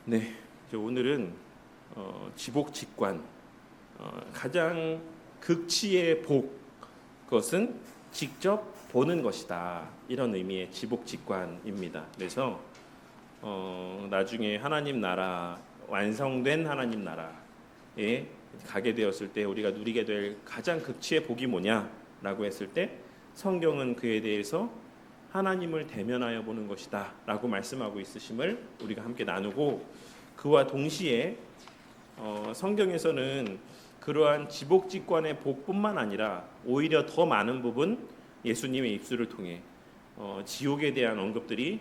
네, 이제 오늘은 지복직관, 가장 극치의 복, 그것은 직접 보는 것이다. 이런 의미의 지복직관입니다. 그래서 나중에 하나님 나라, 완성된 하나님 나라에 가게 되었을 때 우리가 누리게 될 가장 극치의 복이 뭐냐라고 했을 때 성경은 그에 대해서 하나님을 대면하여 보는 것이다 라고 말씀하고 있으심을 우리가 함께 나누고, 그와 동시에 성경에서는 그러한 지복직관의 복뿐만 아니라 오히려 더 많은 부분 예수님의 입술을 통해 지옥에 대한 언급들이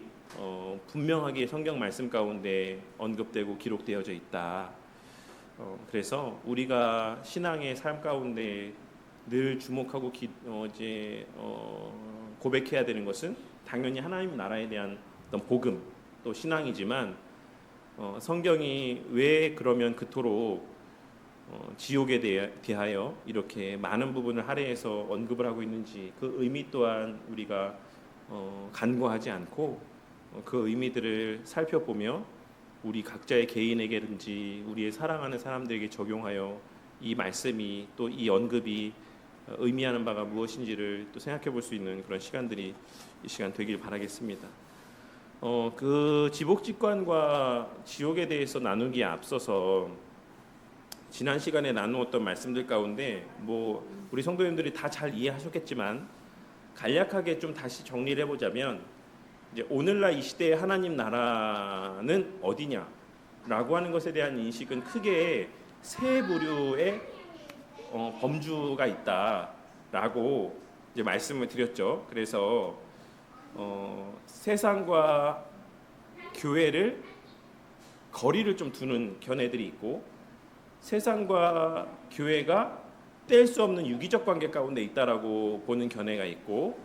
분명하게 성경 말씀 가운데 언급되고 기록되어져 있다. 그래서 우리가 신앙의 삶 가운데 늘 주목하고 고백해야 되는 것은 당연히 하나님 나라에 대한 어떤 복음 또 신앙이지만, 성경이 왜 그러면 그토록 지옥에 대하여 이렇게 많은 부분을 할애해서 언급을 하고 있는지, 그 의미 또한 우리가 간과하지 않고 그 의미들을 살펴보며 우리 각자의 개인에게든지 우리의 사랑하는 사람들에게 적용하여 이 말씀이 또 이 언급이 의미하는 바가 무엇인지를 또 생각해 볼 수 있는 그런 시간들이 이 시간 되길 바라겠습니다. 그 지복직관과 지옥에 대해서 나누기에 앞서서 지난 시간에 나누었던 말씀들 가운데 우리 성도님들이 다 잘 이해하셨겠지만 간략하게 좀 다시 정리를 해보자면, 이제 오늘날 이 시대의 하나님 나라는 어디냐라고 하는 것에 대한 인식은 크게 세 부류의 범주가 있다라고 이제 말씀을 드렸죠. 그래서 세상과 교회를 거리를 좀 두는 견해들이 있고, 세상과 교회가 뗄 수 없는 유기적 관계 가운데 있다라고 보는 견해가 있고,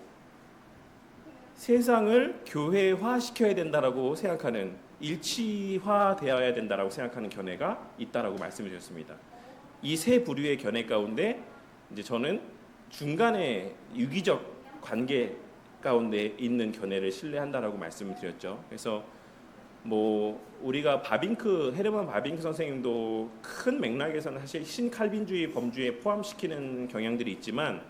세상을 교회화시켜야 된다라고 생각하는, 일치화되어야 된다라고 생각하는 견해가 있다라고 말씀을 드렸습니다. 이 세 부류의 견해 가운데 이제 저는 중간에 유기적 관계 가운데 있는 견해를 신뢰한다라고 말씀을 드렸죠. 그래서 우리가 헤르만 바빙크 선생님도 큰 맥락에서는 사실 신칼빈주의 범주에 포함시키는 경향들이 있지만,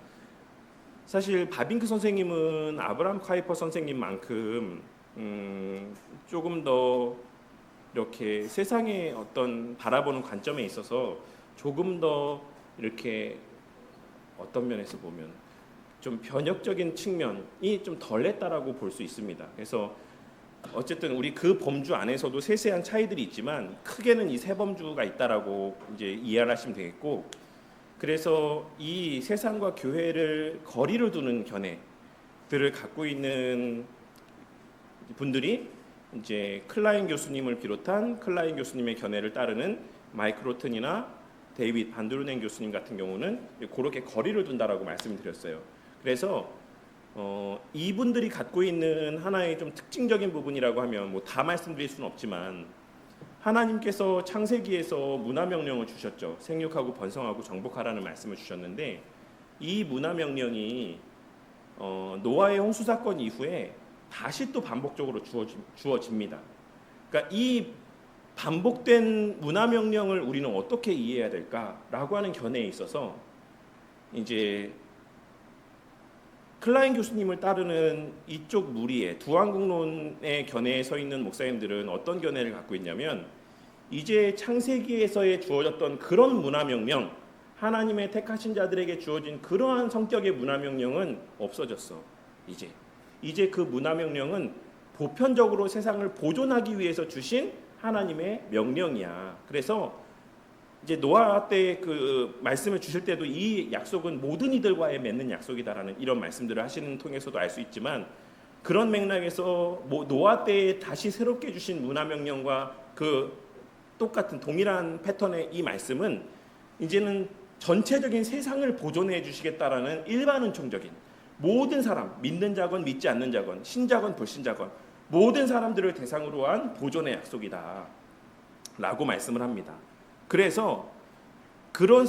사실 바빙크 선생님은 아브라함 카이퍼 선생님만큼 조금 더 이렇게 세상의 어떤 바라보는 관점에 있어서 조금 더 이렇게 어떤 면에서 보면 좀 변혁적인 측면이 좀 덜했다라고 볼 수 있습니다. 그래서 어쨌든 우리 그 범주 안에서도 세세한 차이들이 있지만 크게는 이 세 범주가 있다라고 이제 이해를 하시면 되겠고, 그래서 이 세상과 교회를 거리를 두는 견해들을 갖고 있는 분들이 이제 클라인 교수님을 비롯한 클라인 교수님의 견해를 따르는 마이크 로튼이나 데이빗 반드루넨 교수님 같은 경우는 그렇게 거리를 둔다라고 말씀드렸어요. 그래서 이분들이 갖고 있는 하나의 좀 특징적인 부분이라고 하면 다 말씀드릴 수는 없지만, 하나님께서 창세기에서 문화명령을 주셨죠. 생육하고 번성하고 정복하라는 말씀을 주셨는데, 이 문화명령이 노아의 홍수 사건 이후에 다시 또 반복적으로 주어집니다. 그러니까 이 반복된 문화명령을 우리는 어떻게 이해해야 될까라고 하는 견해에 있어서 이제 클라인 교수님을 따르는 이쪽 무리의 두한국론의 견해에 서 있는 목사님들은 어떤 견해를 갖고 있냐면, 이제 창세기에서의 주어졌던 그런 문화명령, 하나님의 택하신 자들에게 주어진 그러한 성격의 문화명령은 없어졌어. 이제 그 문화명령은 보편적으로 세상을 보존하기 위해서 주신 하나님의 명령이야. 그래서 이제 노아 때 그 말씀을 주실 때도 이 약속은 모든 이들과의 맺는 약속이다라는 이런 말씀들을 하시는 통해서도 알 수 있지만, 그런 맥락에서 노아 때에 다시 새롭게 주신 문화명령과 그 똑같은 동일한 패턴의 이 말씀은 이제는 전체적인 세상을 보존해 주시겠다라는 일반은총적인 모든 사람, 믿는 자건 믿지 않는 자건 신자건 불신자건 모든 사람들을 대상으로 한 보존의 약속이다 라고 말씀을 합니다. 그래서 그런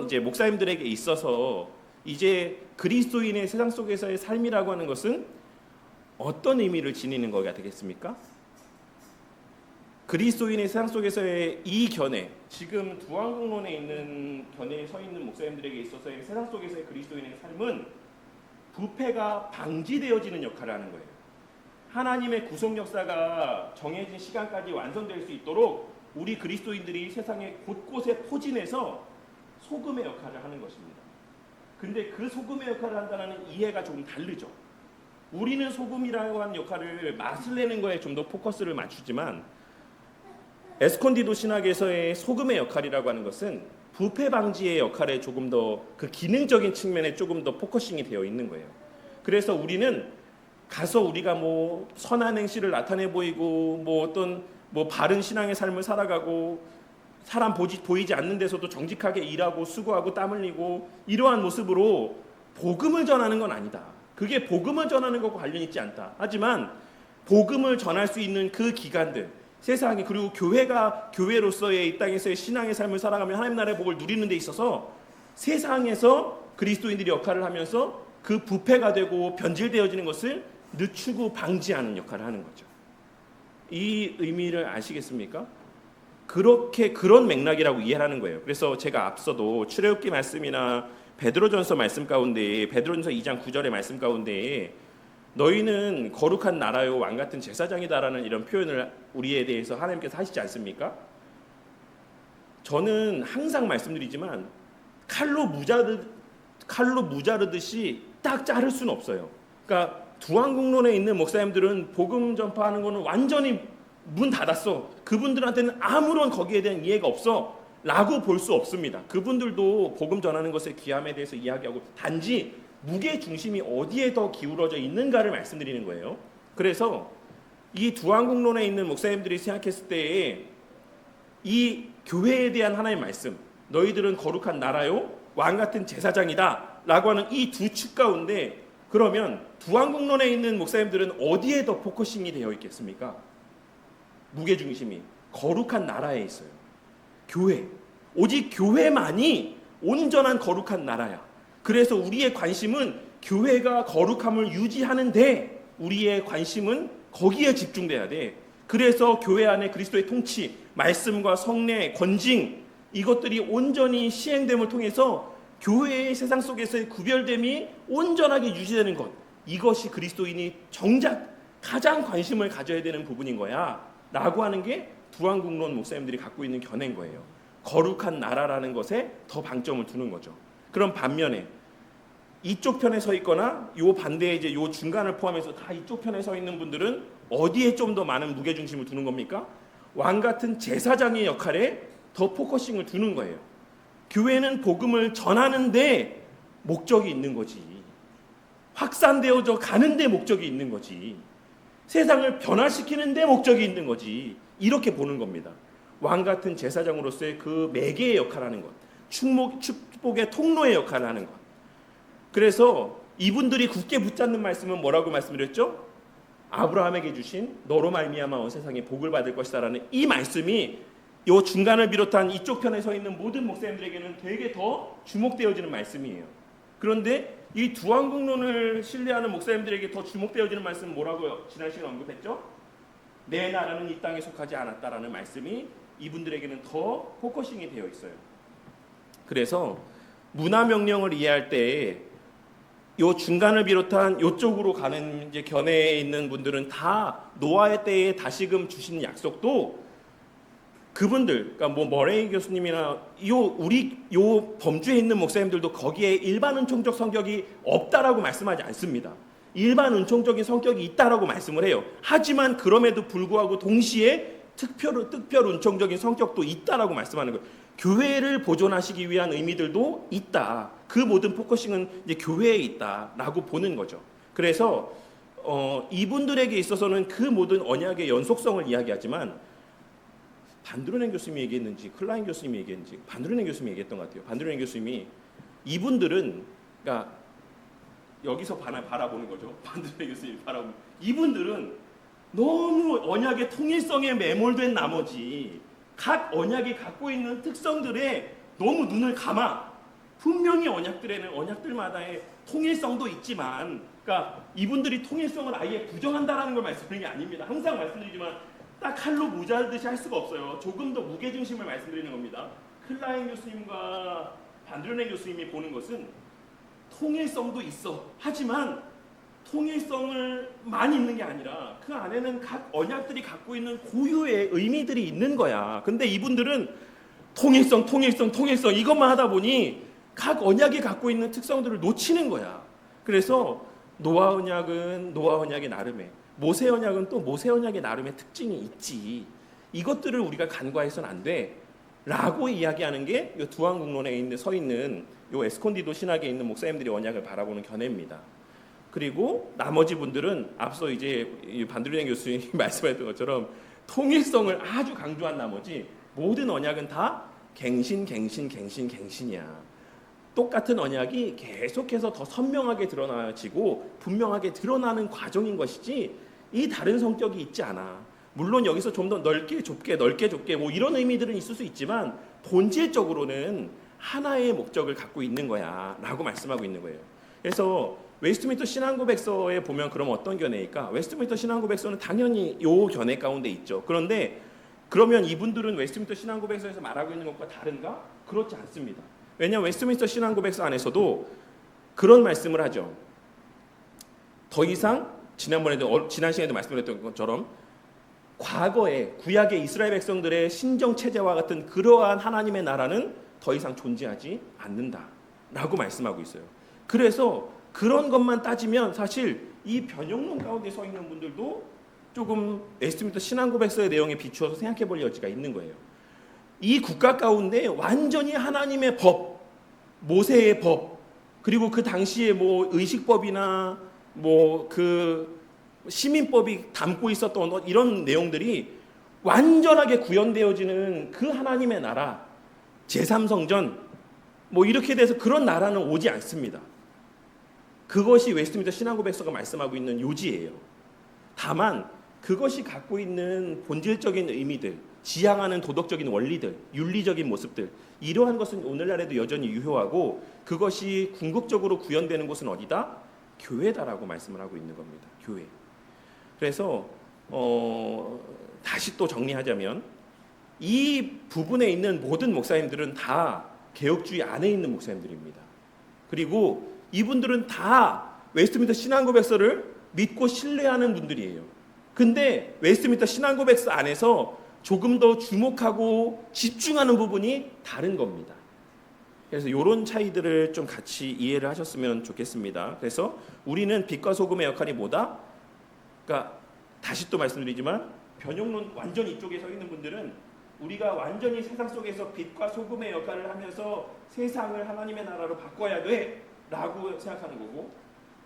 이제 목사님들에게 있어서 이제 그리스도인의 세상 속에서의 삶이라고 하는 것은 어떤 의미를 지니는 거가 되겠습니까? 그리스도인의 세상 속에서의 이 견해, 지금 두한국론에 있는 견해에 서 있는 목사님들에게 있어서의 세상 속에서의 그리스도인의 삶은 부패가 방지되어지는 역할을 하는 거예요. 하나님의 구속 역사가 정해진 시간까지 완성될 수 있도록 우리 그리스도인들이 세상의 곳곳에 포진해서 소금의 역할을 하는 것입니다. 근데 그 소금의 역할을 한다는 이해가 조금 다르죠. 우리는 소금이라고 하는 역할을 맛을 내는 거에 좀 더 포커스를 맞추지만 에스콘디도 신학에서의 소금의 역할이라고 하는 것은 부패 방지의 역할에 조금 더 그 기능적인 측면에 조금 더 포커싱이 되어 있는 거예요. 그래서 우리는 가서 우리가 뭐 선한 행실을 나타내 보이고 뭐 어떤 뭐 바른 신앙의 삶을 살아가고 사람 보이지 않는 데서도 정직하게 일하고 수고하고 땀 흘리고 이러한 모습으로 복음을 전하는 건 아니다. 그게 복음을 전하는 것과 관련이 있지 않다. 하지만 복음을 전할 수 있는 그 기간들, 세상이 그리고 교회가 교회로서의 이 땅에서의 신앙의 삶을 살아가며 하나님 나라의 복을 누리는 데 있어서 세상에서 그리스도인들이 역할을 하면서 그 부패가 되고 변질되어지는 것을 늦추고 방지하는 역할을 하는 거죠. 이 의미를 아시겠습니까? 그런 맥락이라고 이해하는 거예요. 그래서 제가 앞서도 출애굽기 말씀이나 베드로전서 말씀 가운데 베드로전서 2장 9절의 말씀 가운데 너희는 거룩한 나라요 왕 같은 제사장이다라는 이런 표현을 우리에 대해서 하나님께서 하시지 않습니까? 저는 항상 말씀드리지만 칼로 무자르듯이 딱 자를 수는 없어요. 그러니까 두한국론에 있는 목사님들은 복음 전파하는 거는 완전히 문 닫았어. 그분들한테는 아무런 거기에 대한 이해가 없어 라고 볼 수 없습니다. 그분들도 복음 전하는 것의 귀함에 대해서 이야기하고 단지 무게 중심이 어디에 더 기울어져 있는가를 말씀드리는 거예요. 그래서 이 두한국론에 있는 목사님들이 생각했을 때에 이 교회에 대한 하나의 말씀, 너희들은 거룩한 나라요 왕 같은 제사장이다 라고 하는 이 두 축 가운데 그러면 두한국론에 있는 목사님들은 어디에 더 포커싱이 되어 있겠습니까? 무게중심이 거룩한 나라에 있어요. 교회, 오직 교회만이 온전한 거룩한 나라야. 그래서 우리의 관심은 교회가 거룩함을 유지하는데 우리의 관심은 거기에 집중돼야 돼. 그래서 교회 안에 그리스도의 통치, 말씀과 성례, 건징 이것들이 온전히 시행됨을 통해서 교회의 세상 속에서의 구별됨이 온전하게 유지되는 것, 이것이 그리스도인이 정작 가장 관심을 가져야 되는 부분인 거야 라고 하는 게 두한국론 목사님들이 갖고 있는 견해인 거예요. 거룩한 나라라는 것에 더 방점을 두는 거죠. 그럼 반면에 이쪽 편에 서 있거나 요 반대에 이제 요 중간을 포함해서 다 이쪽 편에 서 있는 분들은 어디에 좀 더 많은 무게중심을 두는 겁니까? 왕 같은 제사장의 역할에 더 포커싱을 두는 거예요. 교회는 복음을 전하는데 목적이 있는 거지. 확산되어져 가는데 목적이 있는 거지. 세상을 변화시키는 데 목적이 있는 거지. 이렇게 보는 겁니다. 왕 같은 제사장으로서의 그 매개의 역할을 하는 것, 축복의 통로의 역할을 하는 것. 그래서 이분들이 굳게 붙잡는 말씀은 뭐라고 말씀드렸죠? 아브라함에게 주신 너로 말미암아 온 세상에 복을 받을 것이다라는 이 말씀이 이 중간을 비롯한 이쪽 편에 서 있는 모든 목사님들에게는 되게 더 주목되어지는 말씀이에요. 그런데 이 두한국론을 신뢰하는 목사님들에게 더 주목되어지는 말씀은 뭐라고요? 지난 시간에 언급했죠? 내 나라는 이 땅에 속하지 않았다라는 말씀이 이분들에게는 더 포커싱이 되어 있어요. 그래서 문화 명령을 이해할 때 요 중간을 비롯한 요쪽으로 가는 이제 견해에 있는 분들은 다 노아의 때에 다시금 주신 약속도 그분들, 그러니까 뭐 머레이 교수님이나 요 범주에 있는 목사님들도 거기에 일반 은총적 성격이 없다라고 말씀하지 않습니다. 일반 은총적인 성격이 있다라고 말씀을 해요. 하지만 그럼에도 불구하고 동시에 특별 은총적인 성격도 있다라고 말씀하는 거예요. 교회를 보존하시기 위한 의미들도 있다. 그 모든 포커싱은 이제 교회에 있다라고 보는 거죠. 그래서 이분들에게 있어서는 그 모든 언약의 연속성을 이야기하지만 반드로넨 교수님이 얘기했는지 클라인 교수님이 얘기했는지 반드로넨 교수님이 얘기했던 것 같아요. 반드로넨 교수님이 이분들은 그러니까 여기서 바라보는 거죠. 반드로넨 교수님이 바라보는 이분들은 너무 언약의 통일성에 매몰된 나머지 각 언약이 갖고 있는 특성들에 너무 눈을 감아. 분명히 언약들마다의 통일성도 있지만, 그러니까 이분들이 통일성을 아예 부정한다라는 걸 말씀드리는 게 아닙니다. 항상 말씀드리지만 딱 칼로 무자르듯이 할 수가 없어요. 조금 더 무게중심을 말씀드리는 겁니다. 클라인 교수님과 반드레네 교수님이 보는 것은 통일성도 있어. 하지만 통일성을만 있는 게 아니라 그 안에는 각 언약들이 갖고 있는 고유의 의미들이 있는 거야. 근데 이분들은 통일성 이것만 하다 보니 각 언약이 갖고 있는 특성들을 놓치는 거야. 그래서 노아 언약은 노아 언약의 나름의, 모세 언약은 또 모세 언약의 나름의 특징이 있지. 이것들을 우리가 간과해서는 안 돼. 라고 이야기하는 게 이 두한국론에 서 있는 이 에스콘디도 신학에 있는 목사님들이 언약을 바라보는 견해입니다. 그리고 나머지 분들은 앞서 이제 반드레네 교수님이 말씀하셨던 것처럼 통일성을 아주 강조한 나머지 모든 언약은 다 갱신이야. 똑같은 언약이 계속해서 더 선명하게 드러나지고 분명하게 드러나는 과정인 것이지 이 다른 성격이 있지 않아. 물론 여기서 좀 더 넓게 좁게 뭐 이런 의미들은 있을 수 있지만 본질적으로는 하나의 목적을 갖고 있는 거야 라고 말씀하고 있는 거예요. 그래서 웨스트민스터 신앙고백서에 보면 그럼 어떤 견해일까? 웨스트민스터 신앙고백서는 당연히 요 견해 가운데 있죠. 그런데 그러면 이분들은 웨스트민스터 신앙고백서에서 말하고 있는 것과 다른가? 그렇지 않습니다. 왜냐하면 웨스트민스터 신앙고백서 안에서도 그런 말씀을 하죠. 더 이상 지난 시간에도 말씀드렸던 것처럼 과거에 구약의 이스라엘 백성들의 신정 체제와 같은 그러한 하나님의 나라는 더 이상 존재하지 않는다라고 말씀하고 있어요. 그래서 그런 것만 따지면 사실 이 변형론 가운데 서 있는 분들도 조금 웨스트민스터 신앙고백서의 내용에 비추어서 생각해 볼 여지가 있는 거예요. 이 국가 가운데 완전히 하나님의 법, 모세의 법, 그리고 그 당시에 뭐 의식법이나 뭐 그 시민법이 담고 있었던 이런 내용들이 완전하게 구현되어지는 그 하나님의 나라, 제3성전 뭐 이렇게 돼서 그런 나라는 오지 않습니다. 그것이 웨스트민스터 신앙고백서가 말씀하고 있는 요지예요. 다만 그것이 갖고 있는 본질적인 의미들, 지향하는 도덕적인 원리들, 윤리적인 모습들, 이러한 것은 오늘날에도 여전히 유효하고 그것이 궁극적으로 구현되는 곳은 어디다? 교회다라고 말씀을 하고 있는 겁니다. 교회. 그래서 다시 또 정리하자면 이 부분에 있는 모든 목사님들은 다 개혁주의 안에 있는 목사님들입니다. 그리고 이분들은 다 웨스트민스터 신앙고백서를 믿고 신뢰하는 분들이에요. 근데 웨스트민스터 신앙고백서 안에서 조금 더 주목하고 집중하는 부분이 다른 겁니다. 그래서 이런 차이들을 좀 같이 이해를 하셨으면 좋겠습니다. 그래서 우리는 빛과 소금의 역할이 뭐다? 그러니까 다시 또 말씀드리지만 변형론 완전 이쪽에 서 있는 분들은 우리가 완전히 세상 속에서 빛과 소금의 역할을 하면서 세상을 하나님의 나라로 바꿔야 돼 라고 생각하는 거고,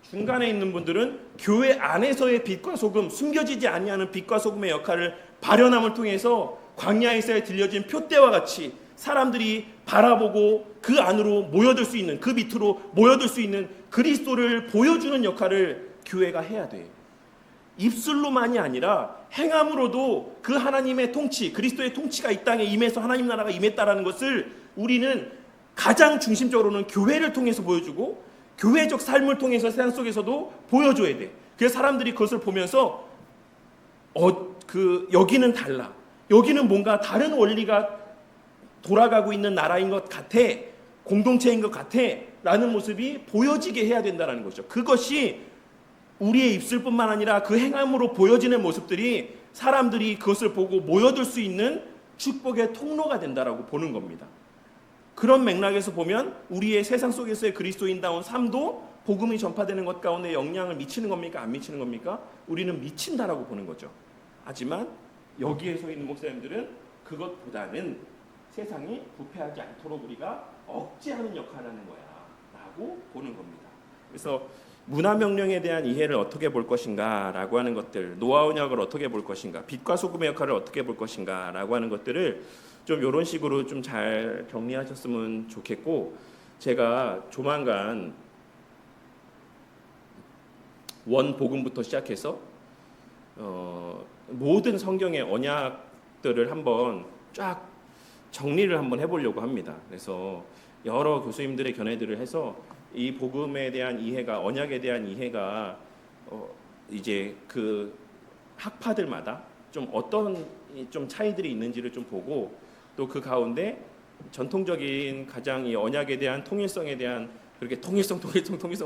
중간에 있는 분들은 교회 안에서의 빛과 소금, 숨겨지지 아니하는 빛과 소금의 역할을 발현함을 통해서 광야에서 들려진 표대와 같이 사람들이 바라보고 그 안으로 모여들 수 있는, 그 밑으로 모여들 수 있는 그리스도를 보여주는 역할을 교회가 해야 돼. 입술로만이 아니라 행함으로도 그 하나님의 통치, 그리스도의 통치가 이 땅에 임해서 하나님 나라가 임했다라는 것을 우리는 가장 중심적으로는 교회를 통해서 보여주고 교회적 삶을 통해서 세상 속에서도 보여줘야 돼. 그래서 사람들이 그것을 보면서 여기는 달라. 여기는 뭔가 다른 원리가 돌아가고 있는 나라인 것 같아. 공동체인 것 같아. 라는 모습이 보여지게 해야 된다는 거죠. 그것이 우리의 입술뿐만 아니라 그 행함으로 보여지는 모습들이 사람들이 그것을 보고 모여들 수 있는 축복의 통로가 된다라고 보는 겁니다. 그런 맥락에서 보면 우리의 세상 속에서의 그리스도인다운 삶도 복음이 전파되는 것 가운데 영향을 미치는 겁니까? 안 미치는 겁니까? 우리는 미친다라고 보는 거죠. 하지만 여기에 서 있는 목사님들은 그것보다는 세상이 부패하지 않도록 우리가 억제하는 역할을 하는 거야 라고 보는 겁니다. 그래서 문화명령에 대한 이해를 어떻게 볼 것인가 라고 하는 것들, 노아 언약을 어떻게 볼 것인가, 빛과 소금의 역할을 어떻게 볼 것인가 라고 하는 것들을 좀 이런 식으로 좀 잘 정리하셨으면 좋겠고, 제가 조만간 원복음부터 시작해서 모든 성경의 언약들을 한번 쫙 정리를 한번 해보려고 합니다. 그래서 여러 교수님들의 견해들을 해서 이 복음에 대한 이해가, 언약에 대한 이해가 이제 그 학파들마다 좀 어떤 좀 차이들이 있는지를 좀 보고 또 그 가운데 전통적인 가장 이 언약에 대한 통일성에 대한 그렇게 통일성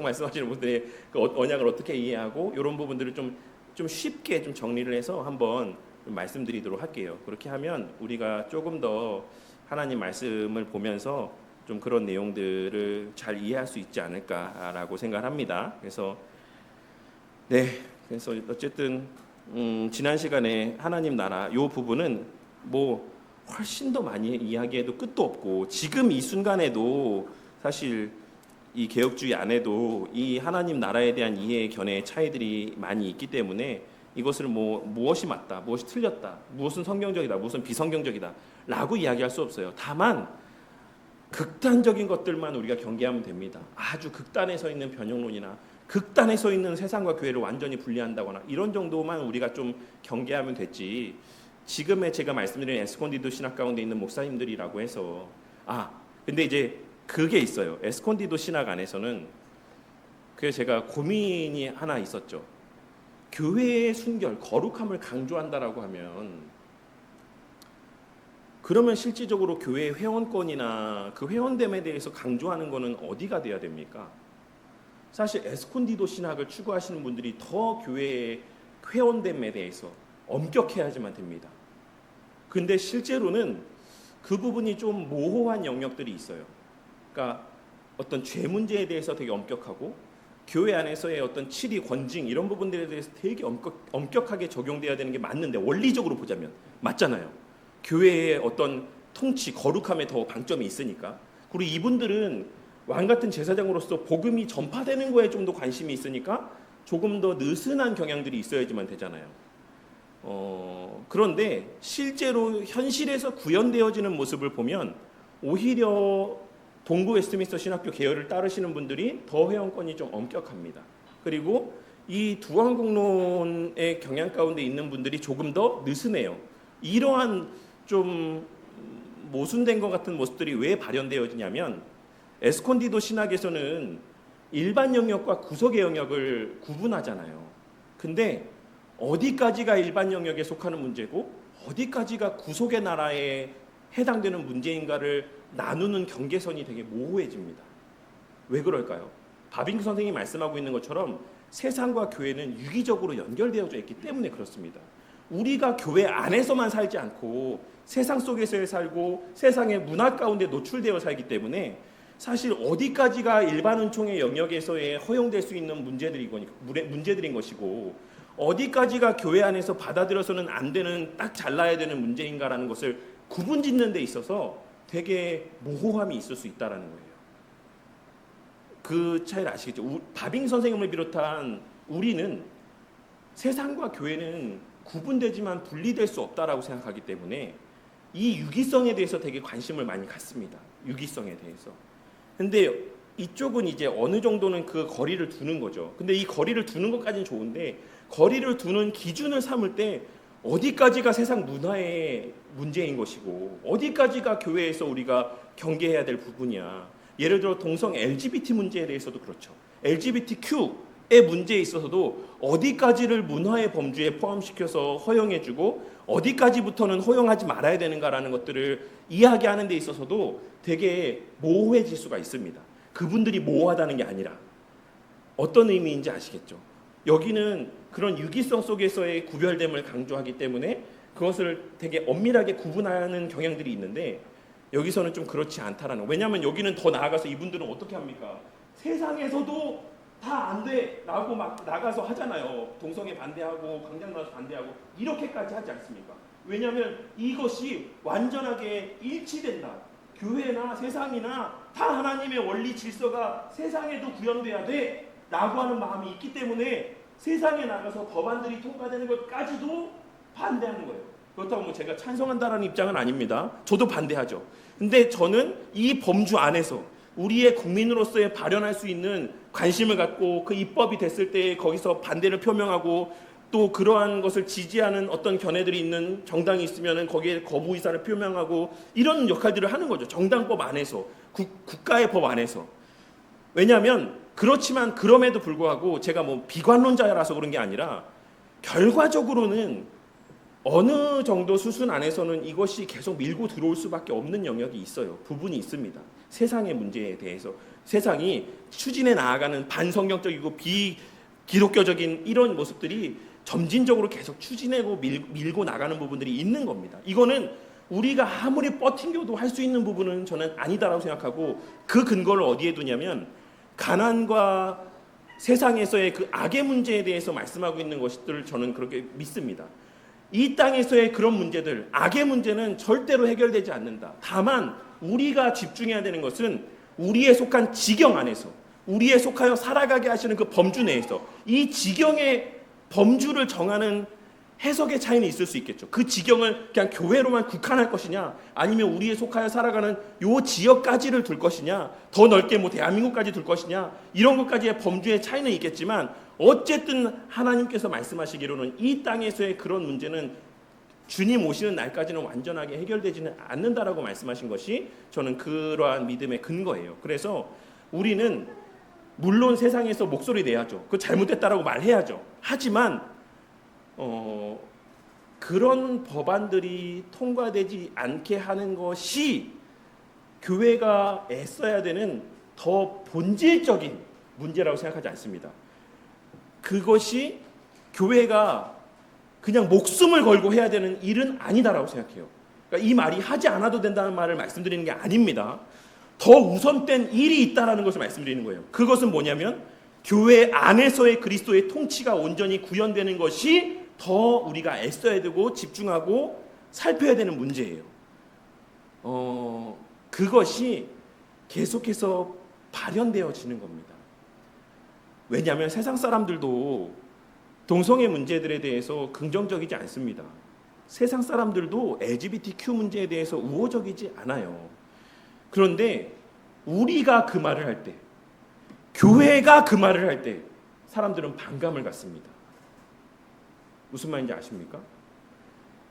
말씀하시는 분들의 그 언약을 어떻게 이해하고 이런 부분들을 좀 쉽게 좀 정리를 해서 한번 좀 말씀드리도록 할게요. 그렇게 하면 우리가 조금 더 하나님 말씀을 보면서 좀 그런 내용들을 잘 이해할 수 있지 않을까라고 생각합니다. 그래서 그래서 어쨌든 지난 시간에 하나님 나라 요 부분은 뭐 훨씬 더 많이 이야기해도 끝도 없고 지금 이 순간에도 사실 이 개혁주의 안에도 이 하나님 나라에 대한 이해 견해의 차이들이 많이 있기 때문에 이것을 무엇이 맞다, 무엇이 틀렸다, 무엇은 성경적이다, 무엇은 비성경적이다 라고 이야기할 수 없어요. 다만 극단적인 것들만 우리가 경계하면 됩니다. 아주 극단에 서 있는 변형론이나 극단에 서 있는 세상과 교회를 완전히 분리한다거나 이런 정도만 우리가 좀 경계하면 됐지, 지금의 제가 말씀드린 에스콘디도 신학 가운데 있는 목사님들이라고 해서 근데 이제 그게 있어요. 에스콘디도 신학 안에서는 그래서 제가 고민이 하나 있었죠. 교회의 순결, 거룩함을 강조한다라고 하면 그러면 실질적으로 교회 회원권이나 그 회원됨에 대해서 강조하는 거는 어디가 돼야 됩니까? 사실 에스콘디도 신학을 추구하시는 분들이 더 교회의 회원됨에 대해서 엄격해야지만 됩니다. 근데 실제로는 그 부분이 좀 모호한 영역들이 있어요. 그러니까 어떤 죄 문제에 대해서 되게 엄격하고 교회 안에서의 어떤 치리, 권징 이런 부분들에 대해서 되게 엄격하게 적용돼야 되는 게 맞는데 원리적으로 보자면 맞잖아요. 교회의 어떤 통치, 거룩함에 더 방점이 있으니까. 그리고 이분들은 왕 같은 제사장으로서 복음이 전파되는 거에 좀 더 관심이 있으니까 조금 더 느슨한 경향들이 있어야지만 되잖아요. 그런데 실제로 현실에서 구현되어지는 모습을 보면 오히려 동부 웨스트민스터 신학교 계열을 따르시는 분들이 더 회원권이 좀 엄격합니다. 그리고 이 두한국론의 경향 가운데 있는 분들이 조금 더 느슨해요. 이러한 좀 모순된 것 같은 모습들이 왜 발현되어지냐면 에스콘디도 신학에서는 일반 영역과 구속의 영역을 구분하잖아요. 근데 어디까지가 일반 영역에 속하는 문제고 어디까지가 구속의 나라에 해당되는 문제인가를 나누는 경계선이 되게 모호해집니다. 왜 그럴까요? 바빙크 선생님이 말씀하고 있는 것처럼 세상과 교회는 유기적으로 연결되어져 있기 때문에 그렇습니다. 우리가 교회 안에서만 살지 않고 세상 속에서 살고 세상의 문화 가운데 노출되어 살기 때문에 사실 어디까지가 일반 은총의 영역에서의 허용될 수 있는 문제들인 것이고 어디까지가 교회 안에서 받아들여서는 안 되는 딱 잘라야 되는 문제인가라는 것을 구분짓는 데 있어서 되게 모호함이 있을 수 있다는 거예요. 그 차이를 아시겠죠? 바빙 선생님을 비롯한 우리는 세상과 교회는 구분되지만 분리될 수 없다라고 생각하기 때문에 이 유기성에 대해서 되게 관심을 많이 갖습니다. 유기성에 대해서. 근데 이쪽은 이제 어느 정도는 그 거리를 두는 거죠. 근데 이 거리를 두는 것까지는 좋은데 거리를 두는 기준을 삼을 때 어디까지가 세상 문화의 문제인 것이고 어디까지가 교회에서 우리가 경계해야 될 부분이야. 예를 들어 동성 LGBT 문제에 대해서도 그렇죠. LGBTQ의 문제에 있어서도 어디까지를 문화의 범주에 포함시켜서 허용해주고 어디까지부터는 허용하지 말아야 되는가라는 것들을 이야기하는 데 있어서도 되게 모호해질 수가 있습니다. 그분들이 모호하다는 게 아니라 어떤 의미인지 아시겠죠? 여기는 그런 유기성 속에서의 구별됨을 강조하기 때문에 그것을 되게 엄밀하게 구분하는 경향들이 있는데 여기서는 좀 그렇지 않다라는. 왜냐하면 여기는 더 나아가서 이분들은 어떻게 합니까? 세상에서도 다 안 돼라고 막 나가서 하잖아요. 동성애 반대하고 광장 나와서 반대하고 이렇게까지 하지 않습니까? 왜냐하면 이것이 완전하게 일치된다. 교회나 세상이나 다 하나님의 원리 질서가 세상에도 구현돼야 돼 라고 하는 마음이 있기 때문에 세상에 나가서 법안들이 통과되는 것까지도 반대하는 거예요. 그렇다고 제가 찬성한다라는 입장은 아닙니다. 저도 반대하죠. 근데 저는 이 범주 안에서 우리의 국민으로서의 발현할 수 있는 관심을 갖고 그 입법이 됐을 때 거기서 반대를 표명하고 또 그러한 것을 지지하는 어떤 견해들이 있는 정당이 있으면 거기에 거부 의사를 표명하고 이런 역할들을 하는 거죠. 정당법 안에서, 국가의 법 안에서. 왜냐하면 그렇지만 그럼에도 불구하고 제가 비관론자라서 그런 게 아니라 결과적으로는 어느 정도 수준 안에서는 이것이 계속 밀고 들어올 수밖에 없는 영역이 있어요. 부분이 있습니다. 세상의 문제에 대해서 세상이 추진해 나아가는 반성경적이고 비기독교적인 이런 모습들이 점진적으로 계속 추진하고 밀고 나가는 부분들이 있는 겁니다. 이거는 우리가 아무리 버팅겨도 할 수 있는 부분은 저는 아니다라고 생각하고, 그 근거를 어디에 두냐면 가난과 세상에서의 그 악의 문제에 대해서 말씀하고 있는 것들을 저는 그렇게 믿습니다. 이 땅에서의 그런 문제들, 악의 문제는 절대로 해결되지 않는다. 다만 우리가 집중해야 되는 것은 우리에 속한 지경 안에서, 우리에 속하여 살아가게 하시는 그 범주 내에서 이 지경의 범주를 정하는 해석의 차이는 있을 수 있겠죠. 그 지경을 그냥 교회로만 국한할 것이냐, 아니면 우리에 속하여 살아가는 요 지역까지를 둘 것이냐, 더 넓게 뭐 대한민국까지 둘 것이냐, 이런 것까지의 범주의 차이는 있겠지만 어쨌든 하나님께서 말씀하시기로는 이 땅에서의 그런 문제는 주님 오시는 날까지는 완전하게 해결되지는 않는다라고 말씀하신 것이 저는 그러한 믿음의 근거예요. 그래서 우리는 물론 세상에서 목소리 내야죠. 그 잘못됐다라고 말해야죠. 하지만 그런 법안들이 통과되지 않게 하는 것이 교회가 애써야 되는 더 본질적인 문제라고 생각하지 않습니다. 그것이 교회가 그냥 목숨을 걸고 해야 되는 일은 아니다라고 생각해요. 그러니까 이 말이 하지 않아도 된다는 말을 말씀드리는 게 아닙니다. 더 우선된 일이 있다라는 것을 말씀드리는 거예요. 그것은 뭐냐면 교회 안에서의 그리스도의 통치가 온전히 구현되는 것이 더 우리가 애써야 되고 집중하고 살펴야 되는 문제예요. 그것이 계속해서 발현되어지는 겁니다. 왜냐하면 세상 사람들도 동성애 문제들에 대해서 긍정적이지 않습니다. 세상 사람들도 LGBTQ 문제에 대해서 우호적이지 않아요. 그런데 우리가 그 말을 할 때, 교회가 그 말을 할 때 사람들은 반감을 갖습니다. 무슨 말인지 아십니까?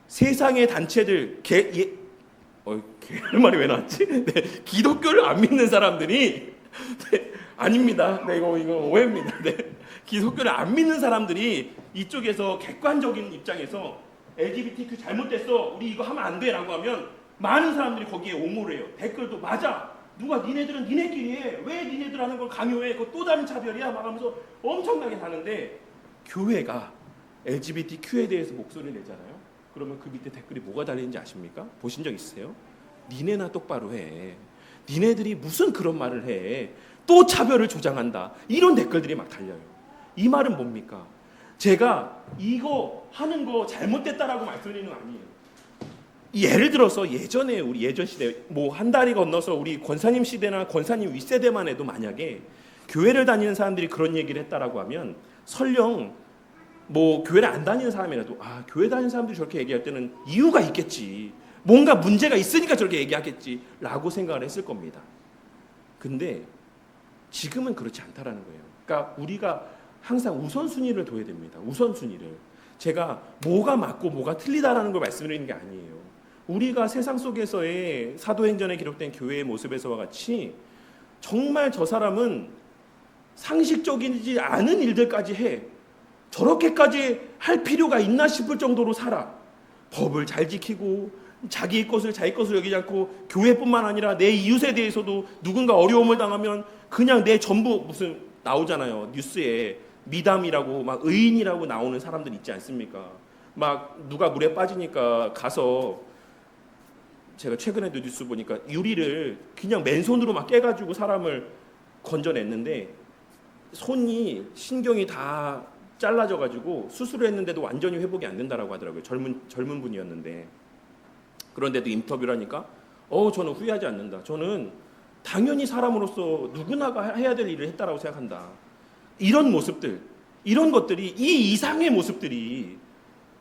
세상의 단체들, 말이 왜 나왔지? 네, 기독교를 안 믿는 사람들이 아닙니다. 이거 오해입니다. 기독교를 안 믿는 사람들이 이쪽에서 객관적인 입장에서 LGBTQ 잘못됐어, 우리 이거 하면 안 돼라고 하면 많은 사람들이 거기에 옹호를 해요. 댓글도 맞아, 누가 니네들은 니네끼리 해, 왜 니네들 하는 걸 강요해, 그거 또 다른 차별이야 막 하면서 엄청나게 하는데, 교회가 LGBTQ에 대해서 목소리를 내잖아요. 그러면 그 밑에 댓글이 뭐가 달리는지 아십니까? 보신 적 있으세요? 니네나 똑바로 해, 니네들이 무슨 그런 말을 해, 또 차별을 조장한다, 이런 댓글들이 막 달려요. 이 말은 뭡니까? 제가 이거 하는 거 잘못됐다라고 말씀드리는 거 아니에요. 예를 들어서 예전에 우리 예전 시대 뭐 한 달이 건너서 우리 권사님 시대나 권사님 윗세대만 해도 만약에 교회를 다니는 사람들이 그런 얘기를 했다라고 하면 설령 뭐 교회를 안 다니는 사람이라도 교회 다니는 사람들이 저렇게 얘기할 때는 이유가 있겠지, 뭔가 문제가 있으니까 저렇게 얘기하겠지라고 생각을 했을 겁니다. 근데 지금은 그렇지 않다라는 거예요. 그러니까 우리가 항상 우선순위를 둬야 됩니다. 우선순위를. 제가 뭐가 맞고 뭐가 틀리다라는 걸 말씀드리는 게 아니에요. 우리가 세상 속에서의 사도행전에 기록된 교회의 모습에서와 같이 정말 저 사람은 상식적이지 않은 일들까지 해, 저렇게까지 할 필요가 있나 싶을 정도로 살아. 법을 잘 지키고 자기 것을 자기 것을 여기지 않고, 교회뿐만 아니라 내 이웃에 대해서도 누군가 어려움을 당하면 그냥 내 전부, 무슨 나오잖아요 뉴스에 미담이라고 막 의인이라고 나오는 사람들 있지 않습니까? 막 누가 물에 빠지니까 가서, 제가 최근에도 뉴스 보니까 유리를 그냥 맨손으로 막 깨가지고 사람을 건져냈는데 손이 신경이 다 잘라져가지고 수술을 했는데도 완전히 회복이 안 된다라고 하더라고요. 젊은 분이었는데. 그런데도 인터뷰를 하니까 저는 후회하지 않는다, 저는 당연히 사람으로서 누구나가 해야 될 일을 했다라고 생각한다. 이런 모습들, 이런 것들이, 이 이상의 모습들이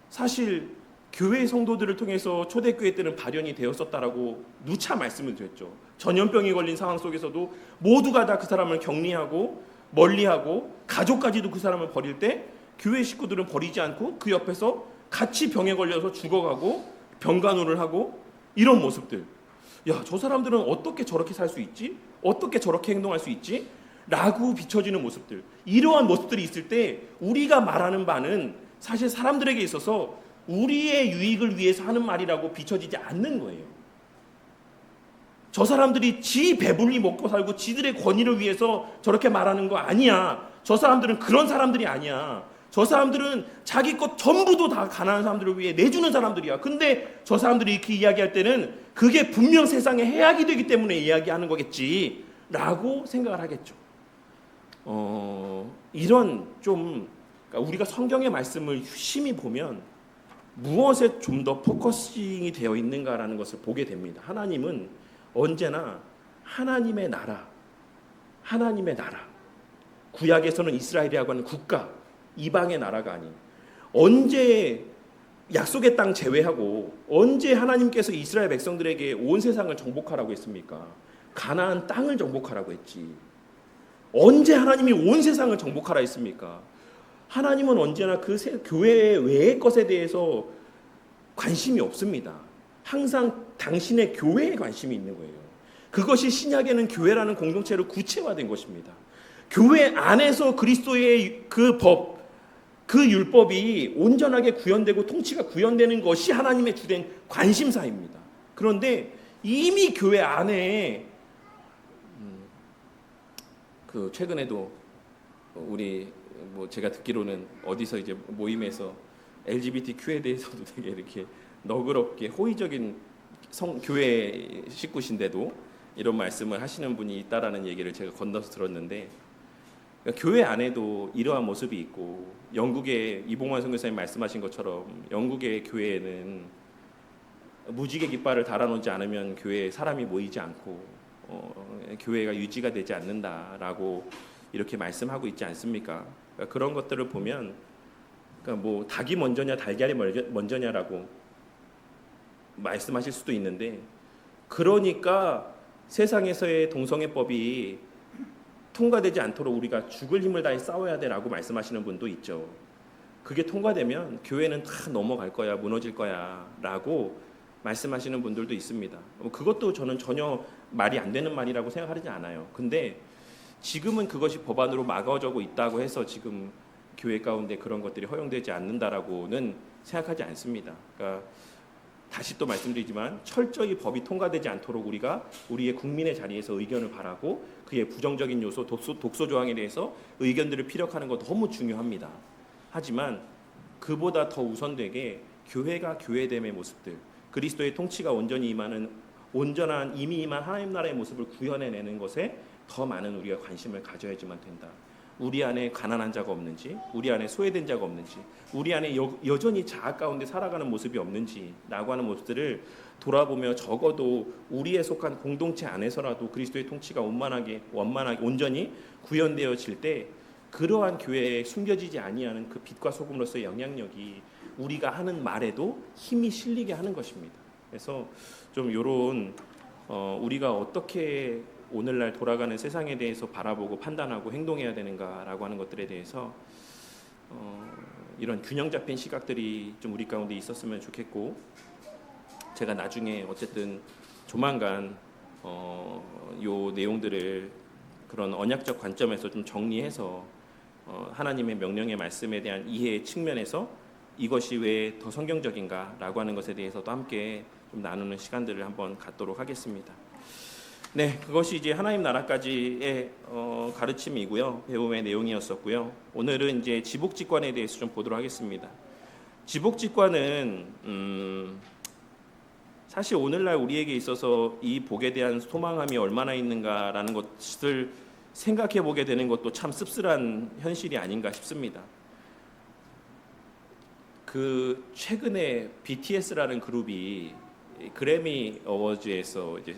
사실 교회 성도들을 통해서 초대교회 때는 발현이 되었었다라고 누차 말씀을 드렸죠. 전염병이 걸린 상황 속에서도 모두가 다 그 사람을 격리하고 멀리하고 가족까지도 그 사람을 버릴 때 교회 식구들은 버리지 않고 그 옆에서 같이 병에 걸려서 죽어가고 병간호를 하고, 이런 모습들. 야, 저 사람들은 어떻게 저렇게 살 수 있지? 어떻게 저렇게 행동할 수 있지? 라고 비춰지는 모습들. 이러한 모습들이 있을 때 우리가 말하는 바는 사실 사람들에게 있어서 우리의 유익을 위해서 하는 말이라고 비춰지지 않는 거예요. 저 사람들이 지 배불리 먹고 살고 지들의 권위를 위해서 저렇게 말하는 거 아니야. 저 사람들은 그런 사람들이 아니야. 저 사람들은 자기 것 전부도 다 가난한 사람들을 위해 내주는 사람들이야. 근데 저 사람들이 이렇게 이야기할 때는 그게 분명 세상에 해악이 되기 때문에 이야기하는 거겠지 라고 생각을 하겠죠. 이런 좀 그러니까 우리가 성경의 말씀을 유심히 보면 무엇에 좀 더 포커싱이 되어 있는가라는 것을 보게 됩니다. 하나님은 언제나 하나님의 나라, 구약에서는 이스라엘이라고 하는 국가, 이방의 나라가 아닌, 언제 약속의 땅 제외하고 언제 하나님께서 이스라엘 백성들에게 온 세상을 정복하라고 했습니까? 가나안 땅을 정복하라고 했지. 언제 하나님이 온 세상을 정복하라 했습니까? 하나님은 언제나 그 교회 외의 것에 대해서 관심이 없습니다. 항상 당신의 교회에 관심이 있는 거예요. 그것이 신약에는 교회라는 공동체로 구체화된 것입니다. 교회 안에서 그리스도의 그 법, 그 율법이 온전하게 구현되고 통치가 구현되는 것이 하나님의 주된 관심사입니다. 그런데 이미 교회 안에 그 최근에도 우리 제가 듣기로는 어디서 이제 모임에서 LGBTQ에 대해서도 되게 이렇게 너그럽게 호의적인 교회 식구신데도 이런 말씀을 하시는 분이 있다라는 얘기를 제가 건너서 들었는데, 그러니까 교회 안에도 이러한 모습이 있고, 영국의 이봉환 선교사님 말씀하신 것처럼 영국의 교회에는 무지개 깃발을 달아놓지 않으면 교회에 사람이 모이지 않고 교회가 유지가 되지 않는다라고 이렇게 말씀하고 있지 않습니까? 그러니까 그런 것들을 보면, 그러니까 닭이 먼저냐 달걀이 먼저냐라고 말씀하실 수도 있는데, 그러니까 세상에서의 동성애법이 통과되지 않도록 우리가 죽을 힘을 다해 싸워야 돼라고 말씀하시는 분도 있죠. 그게 통과되면 교회는 다 넘어갈 거야, 무너질 거야 라고 말씀하시는 분들도 있습니다. 그것도 저는 전혀 말이 안 되는 말이라고 생각하지 않아요. 근데 지금은 그것이 법안으로 막아져고 있다고 해서 지금 교회 가운데 그런 것들이 허용되지 않는다라고는 생각하지 않습니다. 그러니까 다시 또 말씀드리지만 철저히 법이 통과되지 않도록 우리가 우리의 국민의 자리에서 의견을 바라고 그의 부정적인 요소, 독소 조항에 대해서 의견들을 피력하는 것 너무 중요합니다. 하지만 그보다 더 우선되게 교회가 교회됨의 모습들, 그리스도의 통치가 온전히 임하는 온전한 이미 임한 하나님 나라의 모습을 구현해내는 것에 더 많은 우리가 관심을 가져야지만 된다. 우리 안에 가난한 자가 없는지, 우리 안에 소외된 자가 없는지, 우리 안에 여전히 자아 가운데 살아가는 모습이 없는지 라고 하는 모습들을 돌아보며 적어도 우리에 속한 공동체 안에서라도 그리스도의 통치가 원만하게 온전히 구현되어질 때 그러한 교회에 숨겨지지 아니하는 그 빛과 소금으로서의 영향력이 우리가 하는 말에도 힘이 실리게 하는 것입니다. 그래서 좀 이런 우리가 어떻게 오늘날 돌아가는 세상에 대해서 바라보고 판단하고 행동해야 되는가라고 하는 것들에 대해서 이런 균형 잡힌 시각들이 좀 우리 가운데 있었으면 좋겠고, 제가 나중에 어쨌든 조만간 요 내용들을 그런 언약적 관점에서 좀 정리해서 하나님의 명령의 말씀에 대한 이해 측면에서 이것이 왜 더 성경적인가라고 하는 것에 대해서도 함께 좀 나누는 시간들을 한번 갖도록 하겠습니다. 네, 그것이 이제 하나님 나라까지의 가르침이고요, 배움의 내용이었었고요. 오늘은 이제 지복직관에 대해서 좀 보도록 하겠습니다. 지복직관은 사실 오늘날 우리에게 있어서 이 복에 대한 소망함이 얼마나 있는가라는 것을 생각해 보게 되는 것도 참 씁쓸한 현실이 아닌가 싶습니다. 그 최근에 BTS라는 그룹이 그래미 어워즈에서 이제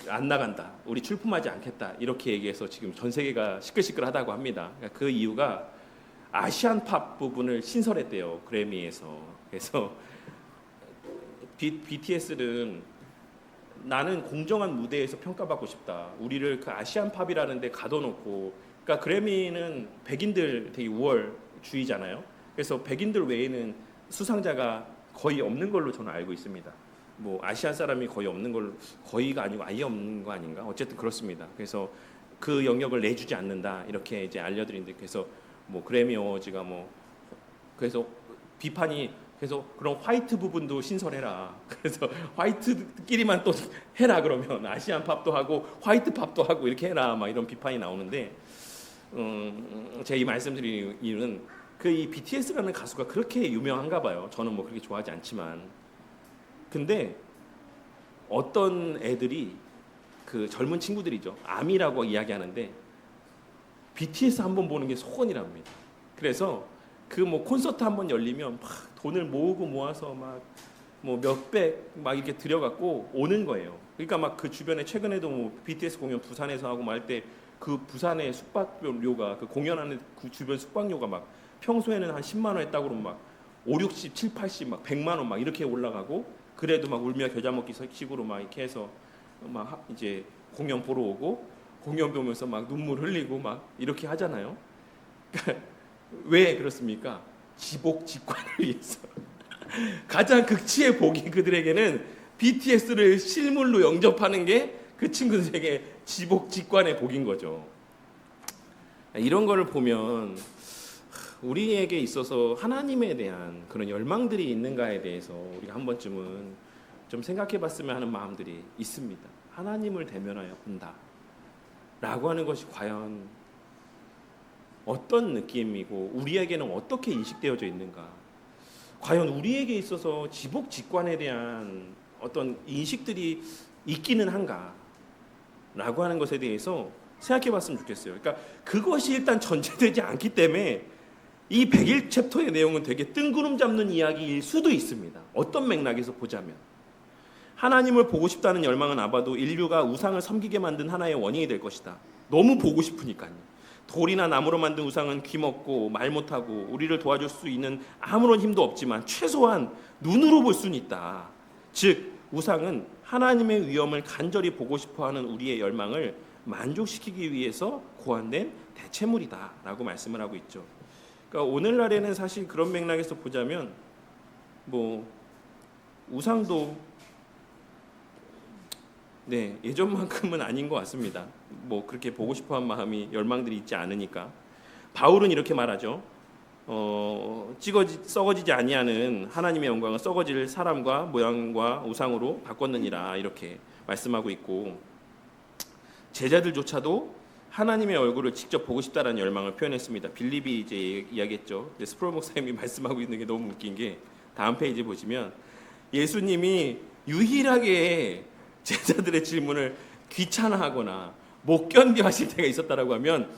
안 나간다, 우리 출품하지 않겠다 이렇게 얘기해서 지금 전 세계가 시끌시끌하다고 합니다. 그러니까 그 이유가 아시안 팝 부분을 신설했대요, 그래미에서. 그래서 BTS는 나는 공정한 무대에서 평가받고 싶다, 우리를 그 아시안 팝이라는 데 가둬놓고, 그러니까 그래미는 백인들 되게 우월주의잖아요. 그래서 백인들 외에는 수상자가 거의 없는 걸로 저는 알고 있습니다. 아시안 사람이 거의 없는 걸로, 거의가 아니고 아예 없는 거 아닌가? 어쨌든 그렇습니다. 그래서 그 영역을 내주지 않는다 이렇게 이제 알려드린데, 그래서 그래미 어워즈가 그래서 비판이 그래서 그런 화이트 부분도 신설해라. 그래서 화이트끼리만 또 해라. 그러면 아시안 팝도 하고 화이트 팝도 하고 이렇게 해라. 막 이런 비판이 나오는데, 제가 이 말씀드리는 이유는 그 이 BTS라는 가수가 그렇게 유명한가 봐요. 저는 뭐 그렇게 좋아하지 않지만, 근데 어떤 애들이 그 젊은 친구들이죠. 아미라고 이야기하는데 BTS 한번 보는 게 소원이랍니다. 그래서 그 뭐 콘서트 한번 열리면 막 돈을 모으고 모아서 막 뭐 몇백 막 이렇게 들여갖고 오는 거예요. 그러니까 막 그 주변에 최근에도 뭐 BTS 공연 부산에서 하고 말 때 그 부산의 숙박료가 그 공연하는 그 주변 숙박료가 막 평소에는 한 10만 원 했다고 그러면 막 5, 60, 7, 80, 막 100만 원 막 이렇게 올라가고, 그래도 막 울며 겨자 먹기 식으로 막 이렇게 해서 막 이제 공연 보러 오고, 공연 보면서 막 눈물 흘리고 막 이렇게 하잖아요. 왜 그렇습니까? 지복직관을 위해서. 가장 극치의 복이 그들에게는 BTS를 실물로 영접하는 게 그 친구들에게 지복직관의 복인 거죠. 이런 거를 보면 우리에게 있어서 하나님에 대한 그런 열망들이 있는가에 대해서 우리가 한 번쯤은 좀 생각해 봤으면 하는 마음들이 있습니다. 하나님을 대면하여 본다 라고 하는 것이 과연 어떤 느낌이고 우리에게는 어떻게 인식되어져 있는가, 과연 우리에게 있어서 지복직관에 대한 어떤 인식들이 있기는 한가 라고 하는 것에 대해서 생각해 봤으면 좋겠어요. 그러니까 그것이 일단 전제되지 않기 때문에 이 101챕터의 내용은 되게 뜬구름 잡는 이야기일 수도 있습니다. 어떤 맥락에서 보자면 하나님을 보고 싶다는 열망은 아마도 인류가 우상을 섬기게 만든 하나의 원인이 될 것이다. 너무 보고 싶으니까요. 돌이나 나무로 만든 우상은 귀먹고 말 못하고 우리를 도와줄 수 있는 아무런 힘도 없지만 최소한 눈으로 볼 수는 있다. 즉 우상은 하나님의 위엄을 간절히 보고 싶어하는 우리의 열망을 만족시키기 위해서 고안된 대체물이다 라고 말씀을 하고 있죠. 그러니까 오늘날에는 사실 그런 맥락에서 보자면 뭐 우상도 예전만큼은 아닌 것 같습니다. 뭐 그렇게 보고 싶어한 마음이 열망들이 있지 않으니까. 바울은 이렇게 말하죠. 썩어지지 아니하는 하나님의 영광은 썩어질 사람과 모양과 우상으로 바꿨느니라 이렇게 말씀하고 있고, 제자들조차도 하나님의 얼굴을 직접 보고 싶다라는 열망을 표현했습니다. 빌립이 이제 이야기했죠. 스프롤 목사님이 말씀하고 있는 게 너무 웃긴 게 다음 페이지 보시면 예수님이 유일하게 제자들의 질문을 귀찮아하거나 못 견뎌 하실 때가 있었다라고 하면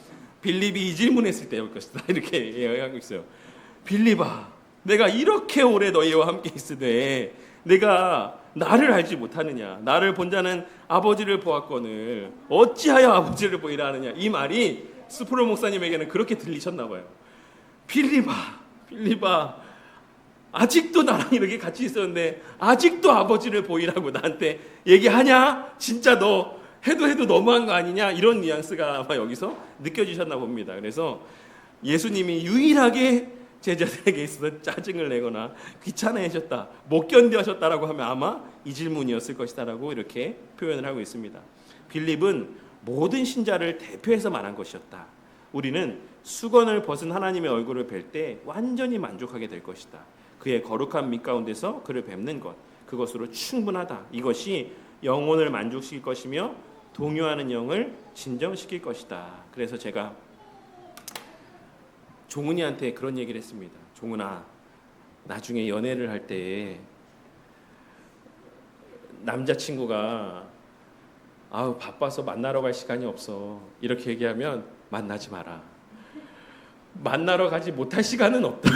빌립이 이 질문했을 때일 것이다 이렇게 이야기하고 있어요. 빌립아, 내가 이렇게 오래 너희와 함께 있으되 내가 나를 알지 못하느냐? 나를 본 자는 아버지를 보았거늘 어찌하여 아버지를 보이라 하느냐? 이 말이 스프롤 목사님에게는 그렇게 들리셨나 봐요. 빌립아, 아직도 나랑 이렇게 같이 있었는데 아직도 아버지를 보이라고 나한테 얘기하냐? 진짜 너 해도 너무한 거 아니냐? 이런 뉘앙스가 아마 여기서 느껴지셨나 봅니다. 그래서 예수님이 유일하게 제자들에게 있어서 짜증을 내거나 귀찮아하셨다, 못 견뎌하셨다라고 하면 아마 이 질문이었을 것이다라고 이렇게 표현을 하고 있습니다. 빌립은 모든 신자를 대표해서 말한 것이었다. 우리는 수건을 벗은 하나님의 얼굴을 뵐 때 완전히 만족하게 될 것이다. 그의 거룩한 빛 가운데서 그를 뵙는 것, 그것으로 충분하다. 이것이 영혼을 만족시킬 것이며 동요하는 영을 진정시킬 것이다. 그래서 제가 종훈이한테 그런 얘기를 했습니다. 종훈아, 나중에 연애를 할 때 남자친구가 아우 바빠서 만나러 갈 시간이 없어 이렇게 얘기하면 만나지 마라. 만나러 가지 못할 시간은 없다.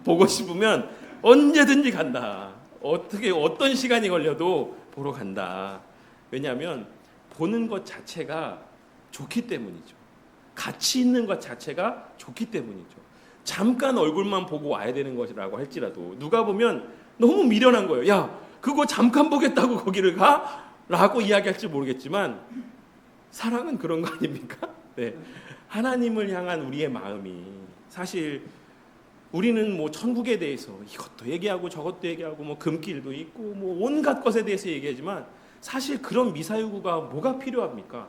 보고 싶으면 언제든지 간다. 어떤 시간이 걸려도 보러 간다. 왜냐하면 보는 것 자체가 좋기 때문이죠. 가치 있는 것 자체가 좋기 때문이죠. 잠깐 얼굴만 보고 와야 되는 것이라고 할지라도 누가 보면 너무 미련한 거예요. 야, 그거 잠깐 보겠다고 거기를 가? 라고 이야기할지 모르겠지만 사랑은 그런 거 아닙니까? 네. 하나님을 향한 우리의 마음이 사실 우리는 뭐 천국에 대해서 이것도 얘기하고 저것도 얘기하고 뭐 금길도 있고 뭐 온갖 것에 대해서 얘기하지만 사실 그런 미사유구가 뭐가 필요합니까?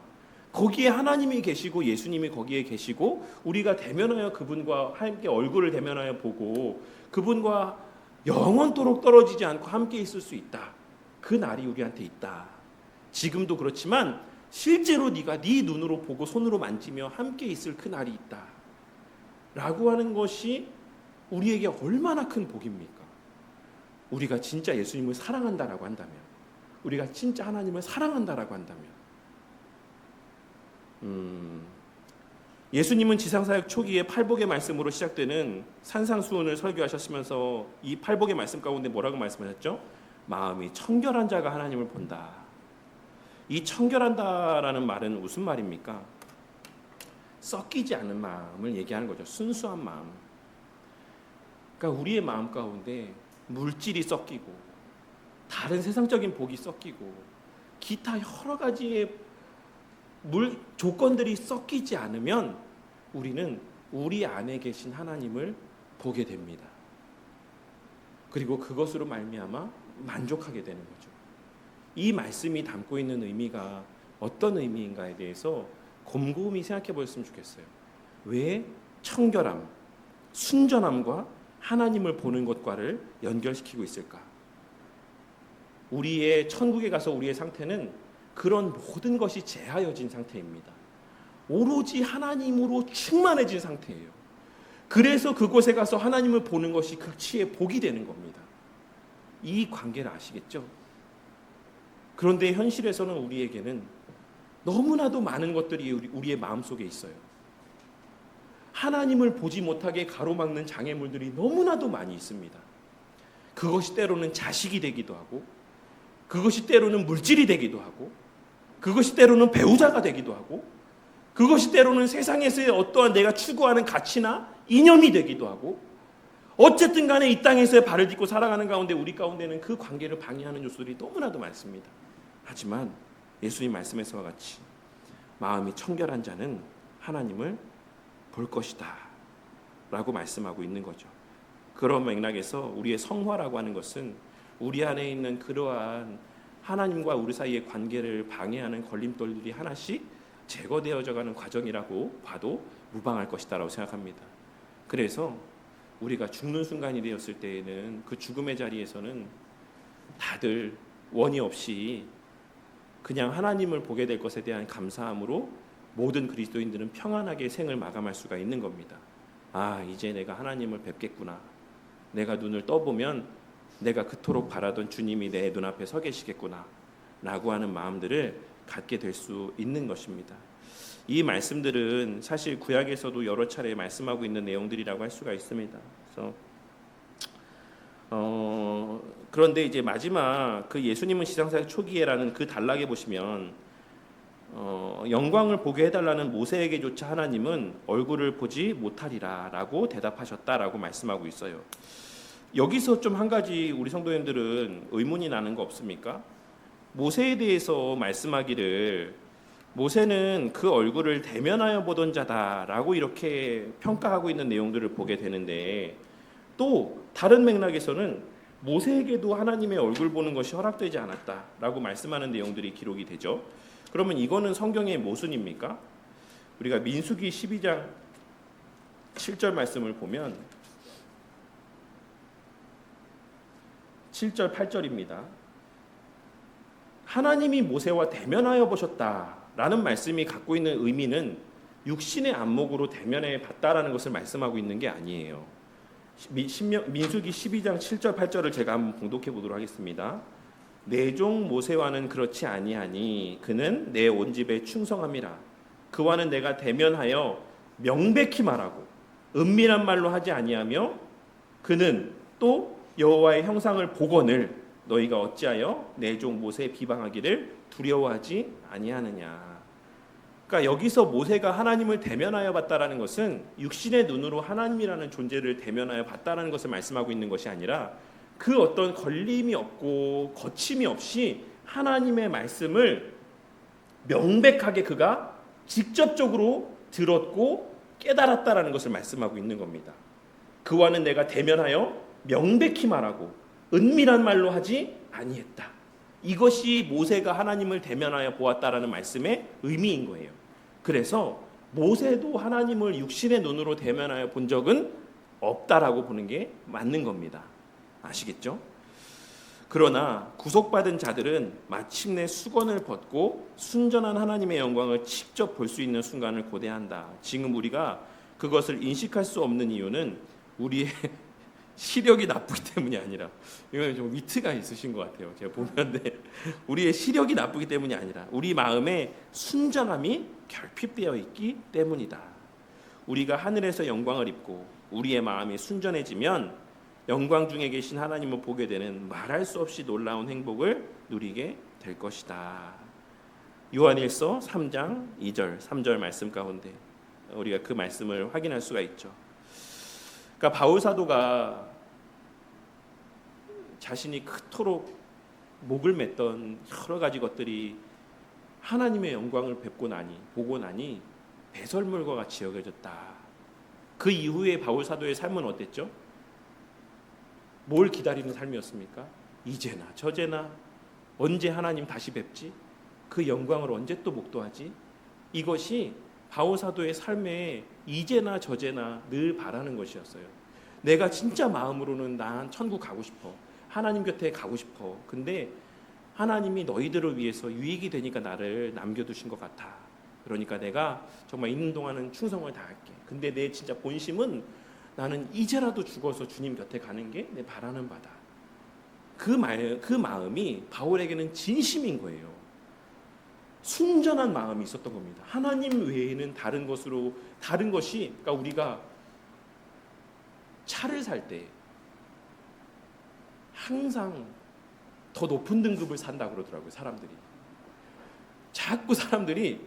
거기에 하나님이 계시고 예수님이 거기에 계시고 우리가 대면하여 그분과 함께 얼굴을 대면하여 보고 그분과 영원토록 떨어지지 않고 함께 있을 수 있다. 그 날이 우리한테 있다. 지금도 그렇지만 실제로 네가 네 눈으로 보고 손으로 만지며 함께 있을 그 날이 있다. 라고 하는 것이 우리에게 얼마나 큰 복입니까? 우리가 진짜 예수님을 사랑한다라고 한다면, 우리가 진짜 하나님을 사랑한다라고 한다면, 예수님은 지상사역 초기에 팔복의 말씀으로 시작되는 산상수훈을 설교하셨으면서 이 팔복의 말씀 가운데 뭐라고 말씀하셨죠? 마음이 청결한 자가 하나님을 본다. 이 청결한다라는 말은 무슨 말입니까? 섞이지 않은 마음을 얘기하는 거죠. 순수한 마음. 그러니까 우리의 마음 가운데 물질이 섞이고 다른 세상적인 복이 섞이고 기타 여러 가지의 조건들이 섞이지 않으면 우리는 우리 안에 계신 하나님을 보게 됩니다. 그리고 그것으로 말미암아 만족하게 되는 거죠. 이 말씀이 담고 있는 의미가 어떤 의미인가에 대해서 곰곰이 생각해 보셨으면 좋겠어요. 왜 청결함, 순전함과 하나님을 보는 것과를 연결시키고 있을까? 우리의 천국에 가서 우리의 상태는 그런 모든 것이 제하여진 상태입니다. 오로지 하나님으로 충만해진 상태예요. 그래서 그곳에 가서 하나님을 보는 것이 극치의 복이 되는 겁니다. 이 관계를 아시겠죠? 그런데 현실에서는 우리에게는 너무나도 많은 것들이 우리의 마음속에 있어요. 하나님을 보지 못하게 가로막는 장애물들이 너무나도 많이 있습니다. 그것이 때로는 자식이 되기도 하고, 그것이 때로는 물질이 되기도 하고, 그것이 때로는 배우자가 되기도 하고, 그것이 때로는 세상에서의 어떠한 내가 추구하는 가치나 이념이 되기도 하고, 어쨌든 간에 이 땅에서의 발을 딛고 살아가는 가운데 우리 가운데는 그 관계를 방해하는 요소들이 너무나도 많습니다. 하지만 예수님 말씀에서와 같이 마음이 청결한 자는 하나님을 볼 것이다 라고 말씀하고 있는 거죠. 그런 맥락에서 우리의 성화라고 하는 것은 우리 안에 있는 그러한 하나님과 우리 사이의 관계를 방해하는 걸림돌들이 하나씩 제거되어져 가는 과정이라고 봐도 무방할 것이다 라고 생각합니다. 그래서 우리가 죽는 순간이 되었을 때에는 그 죽음의 자리에서는 다들 원이 없이 그냥 하나님을 보게 될 것에 대한 감사함으로 모든 그리스도인들은 평안하게 생을 마감할 수가 있는 겁니다. 아, 이제 내가 하나님을 뵙겠구나. 내가 눈을 떠보면 내가 그토록 바라던 주님이 내 눈앞에 서 계시겠구나 라고 하는 마음들을 갖게 될 수 있는 것입니다. 이 말씀들은 사실 구약에서도 여러 차례 말씀하고 있는 내용들이라고 할 수가 있습니다. 그래서 그런데 이제 마지막 그 예수님은 지상사역 초기에라는 그 단락에 보시면 영광을 보게 해달라는 모세에게조차 하나님은 얼굴을 보지 못하리라라고 대답하셨다라고 말씀하고 있어요. 여기서 좀 한 가지 우리 성도님들은 의문이 나는 거 없습니까? 모세에 대해서 말씀하기를 모세는 그 얼굴을 대면하여 보던 자다라고 이렇게 평가하고 있는 내용들을 보게 되는데, 또 다른 맥락에서는 모세에게도 하나님의 얼굴 보는 것이 허락되지 않았다라고 말씀하는 내용들이 기록이 되죠. 그러면 이거는 성경의 모순입니까? 우리가 민수기 12장 7절 말씀을 보면 7절 8절입니다. 하나님이 모세와 대면하여 보셨다라는 말씀이 갖고 있는 의미는 육신의 안목으로 대면해 봤다라는 것을 말씀하고 있는 게 아니에요. 민수기 12장 7절 8절을 제가 한번 봉독해 보도록 하겠습니다. 내 종 모세와는 그렇지 아니하니 그는 내 온 집에 충성함이라. 그와는 내가 대면하여 명백히 말하고 은밀한 말로 하지 아니하며 그는 또 여호와의 형상을 보거늘 너희가 어찌하여 내 종 모세의 비방하기를 두려워하지 아니하느냐. 그러니까 여기서 모세가 하나님을 대면하여 봤다라는 것은 육신의 눈으로 하나님이라는 존재를 대면하여 봤다라는 것을 말씀하고 있는 것이 아니라 그 어떤 걸림이 없고 거침이 없이 하나님의 말씀을 명백하게 그가 직접적으로 들었고 깨달았다라는 것을 말씀하고 있는 겁니다. 그와는 내가 대면하여 명백히 말하고 은밀한 말로 하지 아니했다. 이것이 모세가 하나님을 대면하여 보았다라는 말씀의 의미인 거예요. 그래서 모세도 하나님을 육신의 눈으로 대면하여 본 적은 없다라고 보는 게 맞는 겁니다. 아시겠죠? 그러나 구속받은 자들은 마침내 수건을 벗고 순전한 하나님의 영광을 직접 볼 수 있는 순간을 고대한다. 지금 우리가 그것을 인식할 수 없는 이유는 우리의 시력이 나쁘기 때문이 아니라, 이건 좀 위트가 있으신 것 같아요. 제가 보는데 우리의 시력이 나쁘기 때문이 아니라 우리 마음에 순전함이 결핍되어 있기 때문이다. 우리가 하늘에서 영광을 입고 우리의 마음이 순전해지면 영광 중에 계신 하나님을 보게 되는 말할 수 없이 놀라운 행복을 누리게 될 것이다. 요한일서 3장 2절 3절 말씀 가운데 우리가 그 말씀을 확인할 수가 있죠. 그러니까 바울 사도가 자신이 그토록 목을 맸던 여러 가지 것들이 하나님의 영광을 보고 나니 배설물과 같이 여겨졌다. 그 이후에 바울 사도의 삶은 어땠죠? 뭘 기다리는 삶이었습니까? 이제나 저제나 언제 하나님 다시 뵙지? 그 영광을 언제 또 목도하지? 이것이 바울 사도의 삶에 이제나 저제나 늘 바라는 것이었어요. 내가 진짜 마음으로는 난 천국 가고 싶어. 하나님 곁에 가고 싶어. 근데 하나님이 너희들을 위해서 유익이 되니까 나를 남겨두신 것 같아. 그러니까 내가 정말 있는 동안은 충성을 다할게. 근데 내 진짜 본심은 나는 이제라도 죽어서 주님 곁에 가는 게 내 바라는 바다. 그 마음이 바울에게는 진심인 거예요. 순전한 마음이 있었던 겁니다. 하나님 외에는 다른 것이, 그러니까 우리가 차를 살 때 항상 더 높은 등급을 산다고 그러더라고요. 사람들이. 자꾸 사람들이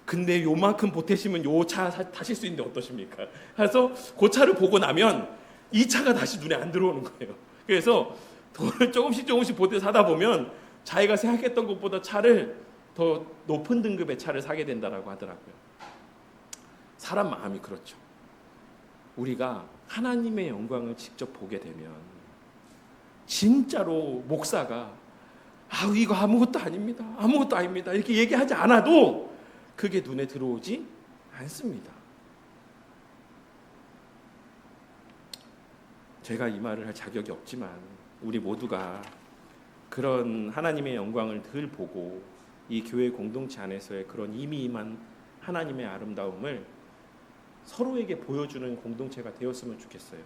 근데 요만큼 보태시면 요 차 타실 수 있는데 어떠십니까? 그래서 그 차를 보고 나면 이 차가 다시 눈에 안 들어오는 거예요. 그래서 돈을 조금씩 보태 사다 보면 자기가 생각했던 것보다 차를 더 높은 등급의 차를 사게 된다라고 하더라고요. 사람 마음이 그렇죠. 우리가 하나님의 영광을 직접 보게 되면 진짜로 목사가 이거 아무것도 아닙니다 이렇게 얘기하지 않아도 그게 눈에 들어오지 않습니다. 제가 이 말을 할 자격이 없지만 우리 모두가 그런 하나님의 영광을 늘 보고 이 교회 공동체 안에서의 그런 이미임한 하나님의 아름다움을 서로에게 보여주는 공동체가 되었으면 좋겠어요.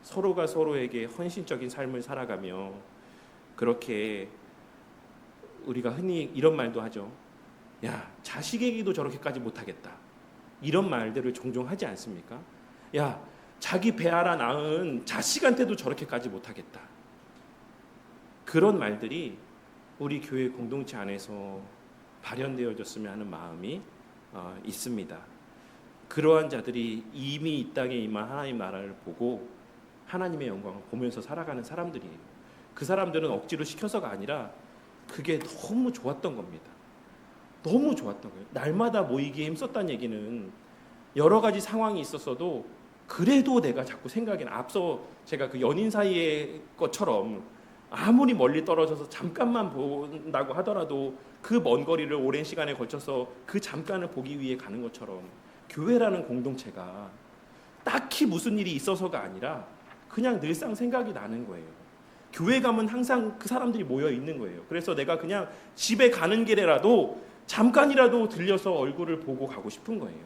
서로가 서로에게 헌신적인 삶을 살아가며 그렇게 우리가 흔히 이런 말도 하죠. 야, 자식에게도 저렇게까지 못하겠다. 이런 말들을 종종 하지 않습니까? 야, 자기 배 알아 낳은 자식한테도 저렇게까지 못하겠다. 그런 말들이 우리 교회 공동체 안에서 발현되어졌으면 하는 마음이 있습니다. 그러한 자들이 이미 이 땅에 임한 하나님 나라를 보고 하나님의 영광을 보면서 살아가는 사람들이에요. 그 사람들은 억지로 시켜서가 아니라 그게 너무 좋았던 겁니다. 너무 좋았던 거예요. 날마다 모이기에 힘썼다는 얘기는 여러 가지 상황이 있었어도 그래도 내가 자꾸 생각이 나. 앞서 제가 그 연인 사이의 것처럼 아무리 멀리 떨어져서 잠깐만 본다고 하더라도 그 먼 거리를 오랜 시간에 걸쳐서 그 잠깐을 보기 위해 가는 것처럼 교회라는 공동체가 딱히 무슨 일이 있어서가 아니라 그냥 늘상 생각이 나는 거예요. 교회 가면 항상 그 사람들이 모여 있는 거예요. 그래서 내가 그냥 집에 가는 길에라도 잠깐이라도 들려서 얼굴을 보고 가고 싶은 거예요.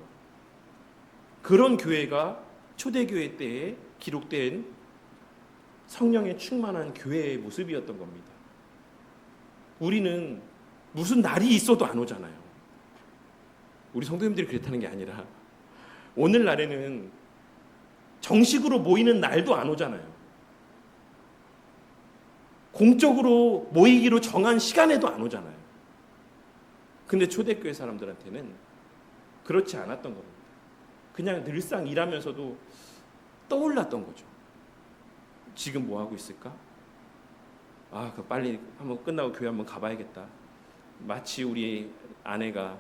그런 교회가 초대교회 때에 기록된 성령에 충만한 교회의 모습이었던 겁니다. 우리는 무슨 날이 있어도 안 오잖아요. 우리 성도님들이 그렇다는 게 아니라 오늘날에는 정식으로 모이는 날도 안 오잖아요. 공적으로 모이기로 정한 시간에도 안 오잖아요. 근데 초대교회 사람들한테는 그렇지 않았던 겁니다. 그냥 늘상 일하면서도 떠올랐던 거죠. 지금 뭐 하고 있을까? 그 빨리 한번 끝나고 교회 한번 가봐야겠다. 마치 우리 아내가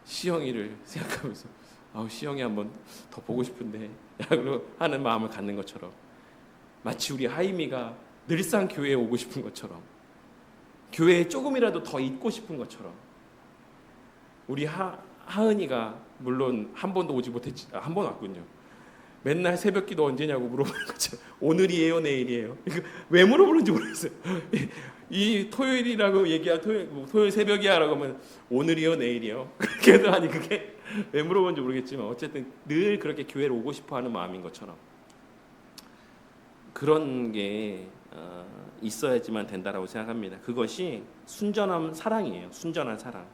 시영이를 생각하면서 시영이 한번 더 보고 싶은데 하는 마음을 갖는 것처럼, 마치 우리 하임이가 늘상 교회에 오고 싶은 것처럼, 교회에 조금이라도 더 있고 싶은 것처럼, 우리 하은이가 물론 한 번도 오지 못했지, 한 번 왔군요. 맨날 새벽기도 언제냐고 물어보는 것처럼 오늘이에요, 내일이에요. 이거 왜 물어보는지 모르겠어요. 이 토요일이라고 얘기하 토요일 새벽이야라고 하면 오늘이요, 내일이요. 그래도 아니 그게 왜 물어보는지 모르겠지만 어쨌든 늘 그렇게 교회를 오고 싶어하는 마음인 것처럼 그런 게 있어야지만 된다라고 생각합니다. 그것이 순전한 사랑이에요. 순전한 사랑.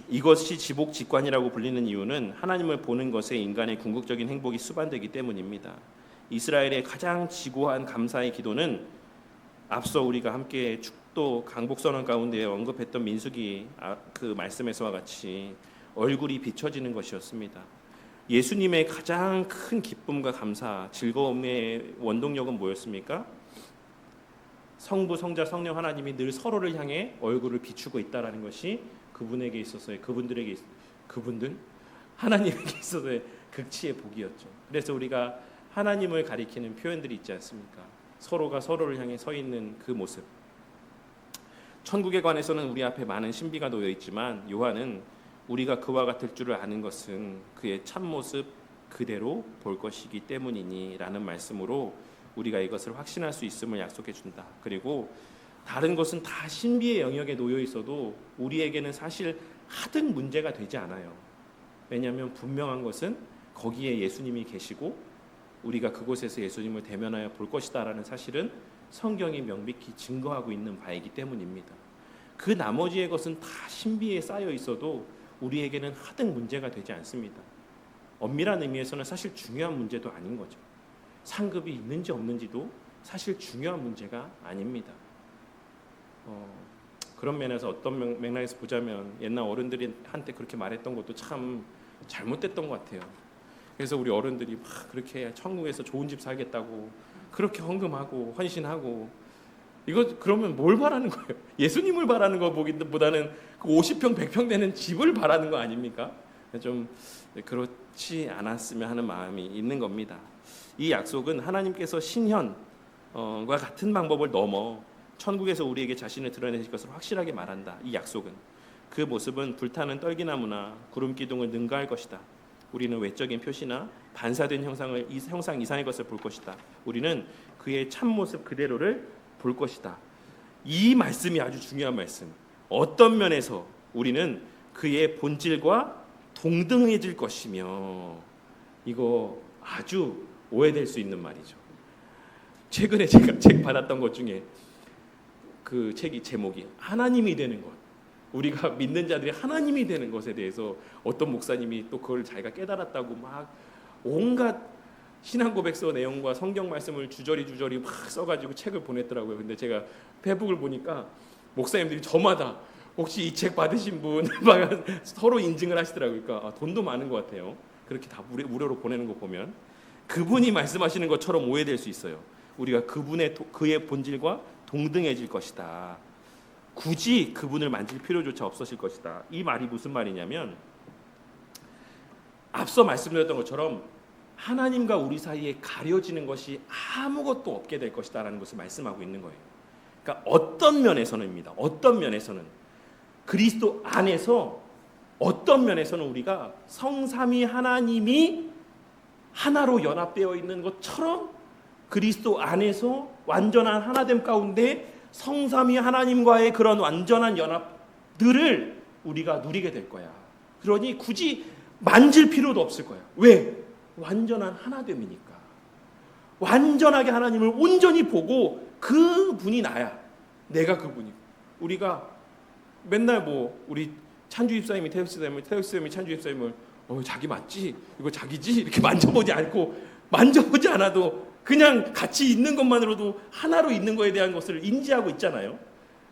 이것이 지복직관이라고 불리는 이유는 하나님을 보는 것에 인간의 궁극적인 행복이 수반되기 때문입니다. 이스라엘의 가장 지고한 감사의 기도는 앞서 우리가 함께 축도 강복선언 가운데 언급했던 민수기 그 말씀에서와 같이 얼굴이 비춰지는 것이었습니다. 예수님의 가장 큰 기쁨과 감사, 즐거움의 원동력은 뭐였습니까? 성부, 성자, 성령 하나님이 늘 서로를 향해 얼굴을 비추고 있다라는 것이 그분에게 있어서의 그분들 하나님에게 있어서의 극치의 복이었죠. 그래서 우리가 하나님을 가리키는 표현들이 있지 않습니까? 서로가 서로를 향해 서 있는 그 모습. 천국에 관해서는 우리 앞에 많은 신비가 놓여 있지만 요한은 우리가 그와 같을 줄을 아는 것은 그의 참모습 그대로 볼 것이기 때문이니라는 말씀으로 우리가 이것을 확신할 수 있음을 약속해 준다. 그리고 다른 것은 다 신비의 영역에 놓여 있어도 우리에게는 사실 하등 문제가 되지 않아요. 왜냐하면 분명한 것은 거기에 예수님이 계시고 우리가 그곳에서 예수님을 대면하여 볼 것이다라는 사실은 성경이 명백히 증거하고 있는 바이기 때문입니다. 그 나머지의 것은 다 신비에 쌓여 있어도 우리에게는 하등 문제가 되지 않습니다. 엄밀한 의미에서는 사실 중요한 문제도 아닌 거죠. 상급이 있는지 없는지도 사실 중요한 문제가 아닙니다. 그런 면에서 어떤 맥락에서 보자면 옛날 어른들이 한때 그렇게 말했던 것도 참 잘못됐던 것 같아요. 그래서 우리 어른들이 막 그렇게 천국에서 좋은 집 살겠다고 그렇게 헌금하고 헌신하고 이거 그러면 뭘 바라는 거예요? 예수님을 바라는 것보다는 그 50평 100평 되는 집을 바라는 거 아닙니까? 좀 그렇지 않았으면 하는 마음이 있는 겁니다. 이 약속은 하나님께서 신현과 같은 방법을 넘어 천국에서 우리에게 자신을 드러내실 것을 확실하게 말한다. 이 약속은 그 모습은 불타는 떨기나무나 구름 기둥을 능가할 것이다. 우리는 외적인 표시나 반사된 형상 이상의 것을 볼 것이다. 우리는 그의 참모습 그대로를 볼 것이다. 이 말씀이 아주 중요한 말씀. 어떤 면에서 우리는 그의 본질과 동등해질 것이며 이거 아주 오해될 수 있는 말이죠. 최근에 제가 책 받았던 것 중에 그 책이 제목이 하나님이 되는 것. 우리가 믿는 자들이 하나님이 되는 것에 대해서 어떤 목사님이 또 그걸 자기가 깨달았다고 막 온갖 신앙 고백서 내용과 성경 말씀을 주저리 막 써가지고 책을 보냈더라고요. 근데 제가 페북을 보니까 목사님들이 저마다 혹시 이 책 받으신 분 막 서로 인증을 하시더라고요. 그러니까 돈도 많은 것 같아요. 그렇게 다 무료로 보내는 거 보면 그분이 말씀하시는 것처럼 오해될 수 있어요. 우리가 그의 본질과 동등해질 것이다. 굳이 그분을 만질 필요조차 없어질 것이다. 이 말이 무슨 말이냐면 앞서 말씀드렸던 것처럼 하나님과 우리 사이에 가려지는 것이 아무것도 없게 될 것이다라는 것을 말씀하고 있는 거예요. 그러니까 어떤 면에서는입니다. 어떤 면에서는 그리스도 안에서 어떤 면에서는 우리가 성삼위 하나님이 하나로 연합되어 있는 것처럼 그리스도 안에서 완전한 하나됨 가운데 성삼위 하나님과의 그런 완전한 연합들을 우리가 누리게 될 거야. 그러니 굳이 만질 필요도 없을 거야. 왜? 완전한 하나됨이니까. 완전하게 하나님을 온전히 보고 그분이 나야. 내가 그분이고. 우리가 맨날 우리 찬주 집사님이 태혁 집사님이 찬주 집사님을 자기 맞지? 이거 자기지? 이렇게 만져보지 않아도 그냥 같이 있는 것만으로도 하나로 있는 것에 대한 것을 인지하고 있잖아요.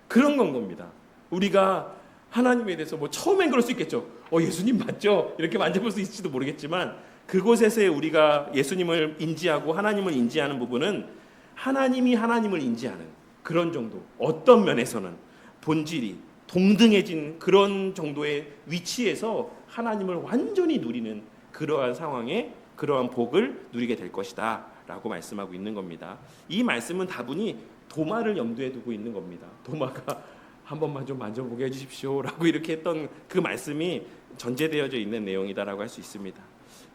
그런 건 겁니다. 우리가 하나님에 대해서 처음엔 그럴 수 있겠죠. 예수님 맞죠? 이렇게 만져볼 수 있을지도 모르겠지만 그곳에서의 우리가 예수님을 인지하고 하나님을 인지하는 부분은 하나님이 하나님을 인지하는 그런 정도. 어떤 면에서는 본질이 동등해진 그런 정도의 위치에서 하나님을 완전히 누리는 그러한 상황에 그러한 복을 누리게 될 것이다 라고 말씀하고 있는 겁니다. 이 말씀은 다분히 도마를 염두에 두고 있는 겁니다. 도마가 한 번만 좀 만져보게 해주십시오 라고 이렇게 했던 그 말씀이 전제되어져 있는 내용이다라고 할 수 있습니다.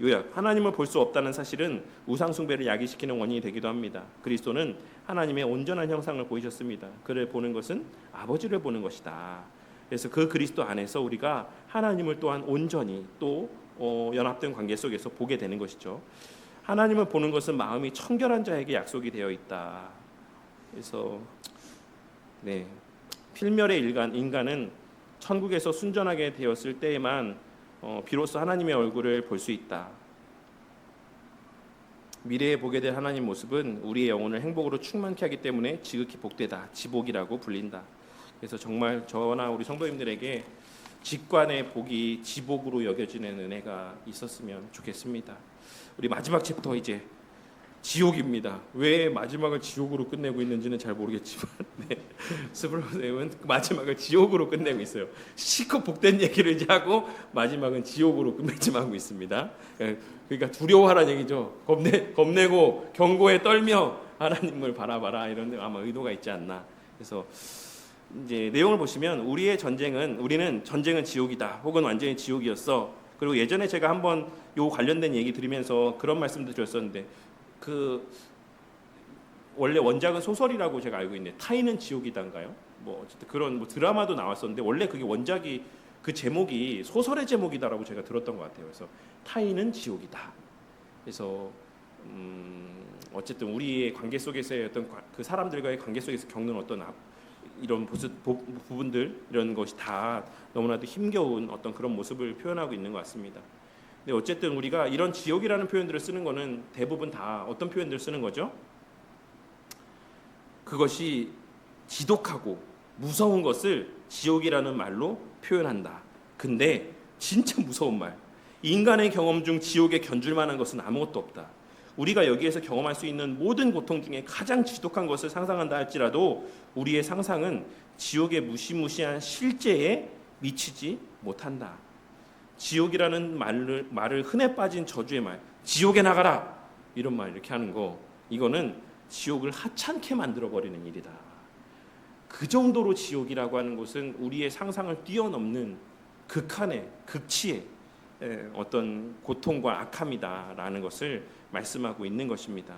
요약, 하나님을 볼 수 없다는 사실은 우상 숭배를 야기시키는 원인이 되기도 합니다. 그리스도는 하나님의 온전한 형상을 보이셨습니다. 그를 보는 것은 아버지를 보는 것이다. 그래서 그 그리스도 안에서 우리가 하나님을 또한 온전히 또 연합된 관계 속에서 보게 되는 것이죠. 하나님을 보는 것은 마음이 청결한 자에게 약속이 되어 있다. 그래서 필멸의 인간은 천국에서 순전하게 되었을 때에만 비로소 하나님의 얼굴을 볼 수 있다. 미래에 보게 될 하나님 모습은 우리의 영혼을 행복으로 충만케 하기 때문에 지극히 복되다, 지복이라고 불린다. 그래서 정말 저나 우리 성도님들에게 직관의 복이 지복으로 여겨지는 은혜가 있었으면 좋겠습니다. 우리 마지막 챕터 이제 지옥입니다. 왜 마지막을 지옥으로 끝내고 있는지는 잘 모르겠지만 스브로셈은 마지막을 지옥으로 끝내고 있어요. 시커 복된 얘기를 이제 하고 마지막은 지옥으로 끝맺음하고 있습니다. 그러니까 두려워하라는 얘기죠. 겁내고 경고에 떨며 하나님을 바라봐라, 이런 아마 의도가 있지 않나. 그래서 이제 내용을 보시면 우리는 전쟁은 지옥이다, 혹은 완전히 지옥이었어. 그리고 예전에 제가 한번 요 관련된 얘기 드리면서 그런 말씀도 드렸었는데, 원래 원작은 소설이라고 제가 알고 있는데 타인은 지옥이단가요? 어쨌든 그런 드라마도 나왔었는데 원래 그게 원작이 그 제목이 소설의 제목이다라고 제가 들었던 것 같아요. 그래서 타인은 지옥이다. 그래서 어쨌든 우리의 관계 속에서의 어떤 그 사람들과의 관계 속에서 겪는 어떤 이런 부분들, 이런 것이 다 너무나도 힘겨운 어떤 그런 모습을 표현하고 있는 것 같습니다. 근데 어쨌든 우리가 이런 지옥이라는 표현들을 쓰는 거는 대부분 다 어떤 표현들을 쓰는 거죠? 그것이 지독하고 무서운 것을 지옥이라는 말로 표현한다. 근데 진짜 무서운 말, 인간의 경험 중 지옥에 견줄 만한 것은 아무것도 없다. 우리가 여기에서 경험할 수 있는 모든 고통 중에 가장 지독한 것을 상상한다 할지라도 우리의 상상은 지옥의 무시무시한 실제에 미치지 못한다. 지옥이라는 말을 흔해 빠진 저주의 말, 지옥에 나가라, 이런 말 이렇게 하는 거, 이거는 지옥을 하찮게 만들어버리는 일이다. 그 정도로 지옥이라고 하는 것은 우리의 상상을 뛰어넘는 극한의, 극치의 어떤 고통과 악함이다라는 것을 말씀하고 있는 것입니다.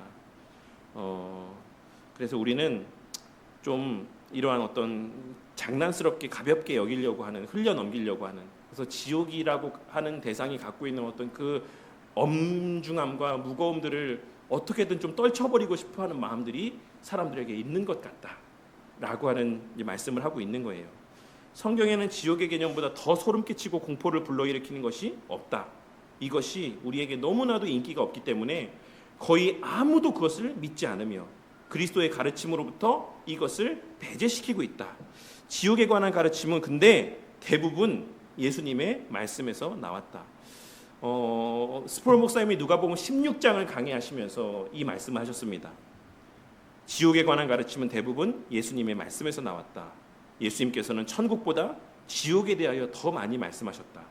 그래서 우리는 좀 이러한 어떤 장난스럽게 가볍게 여기려고 하는, 흘려 넘기려고 하는, 그래서 지옥이라고 하는 대상이 갖고 있는 어떤 그 엄중함과 무거움들을 어떻게든 좀 떨쳐버리고 싶어하는 마음들이 사람들에게 있는 것 같다라고 하는 말씀을 하고 있는 거예요. 성경에는 지옥의 개념보다 더 소름 끼치고 공포를 불러일으키는 것이 없다. 이것이 우리에게 너무나도 인기가 없기 때문에 거의 아무도 그것을 믿지 않으며 그리스도의 가르침으로부터 이것을 배제시키고 있다. 지옥에 관한 가르침은 근데 대부분 예수님의 말씀에서 나왔다. 스폴 목사님이 누가복음 16장을 강의하시면서 이 말씀을 하셨습니다. 지옥에 관한 가르침은 대부분 예수님의 말씀에서 나왔다. 예수님께서는 천국보다 지옥에 대하여 더 많이 말씀하셨다.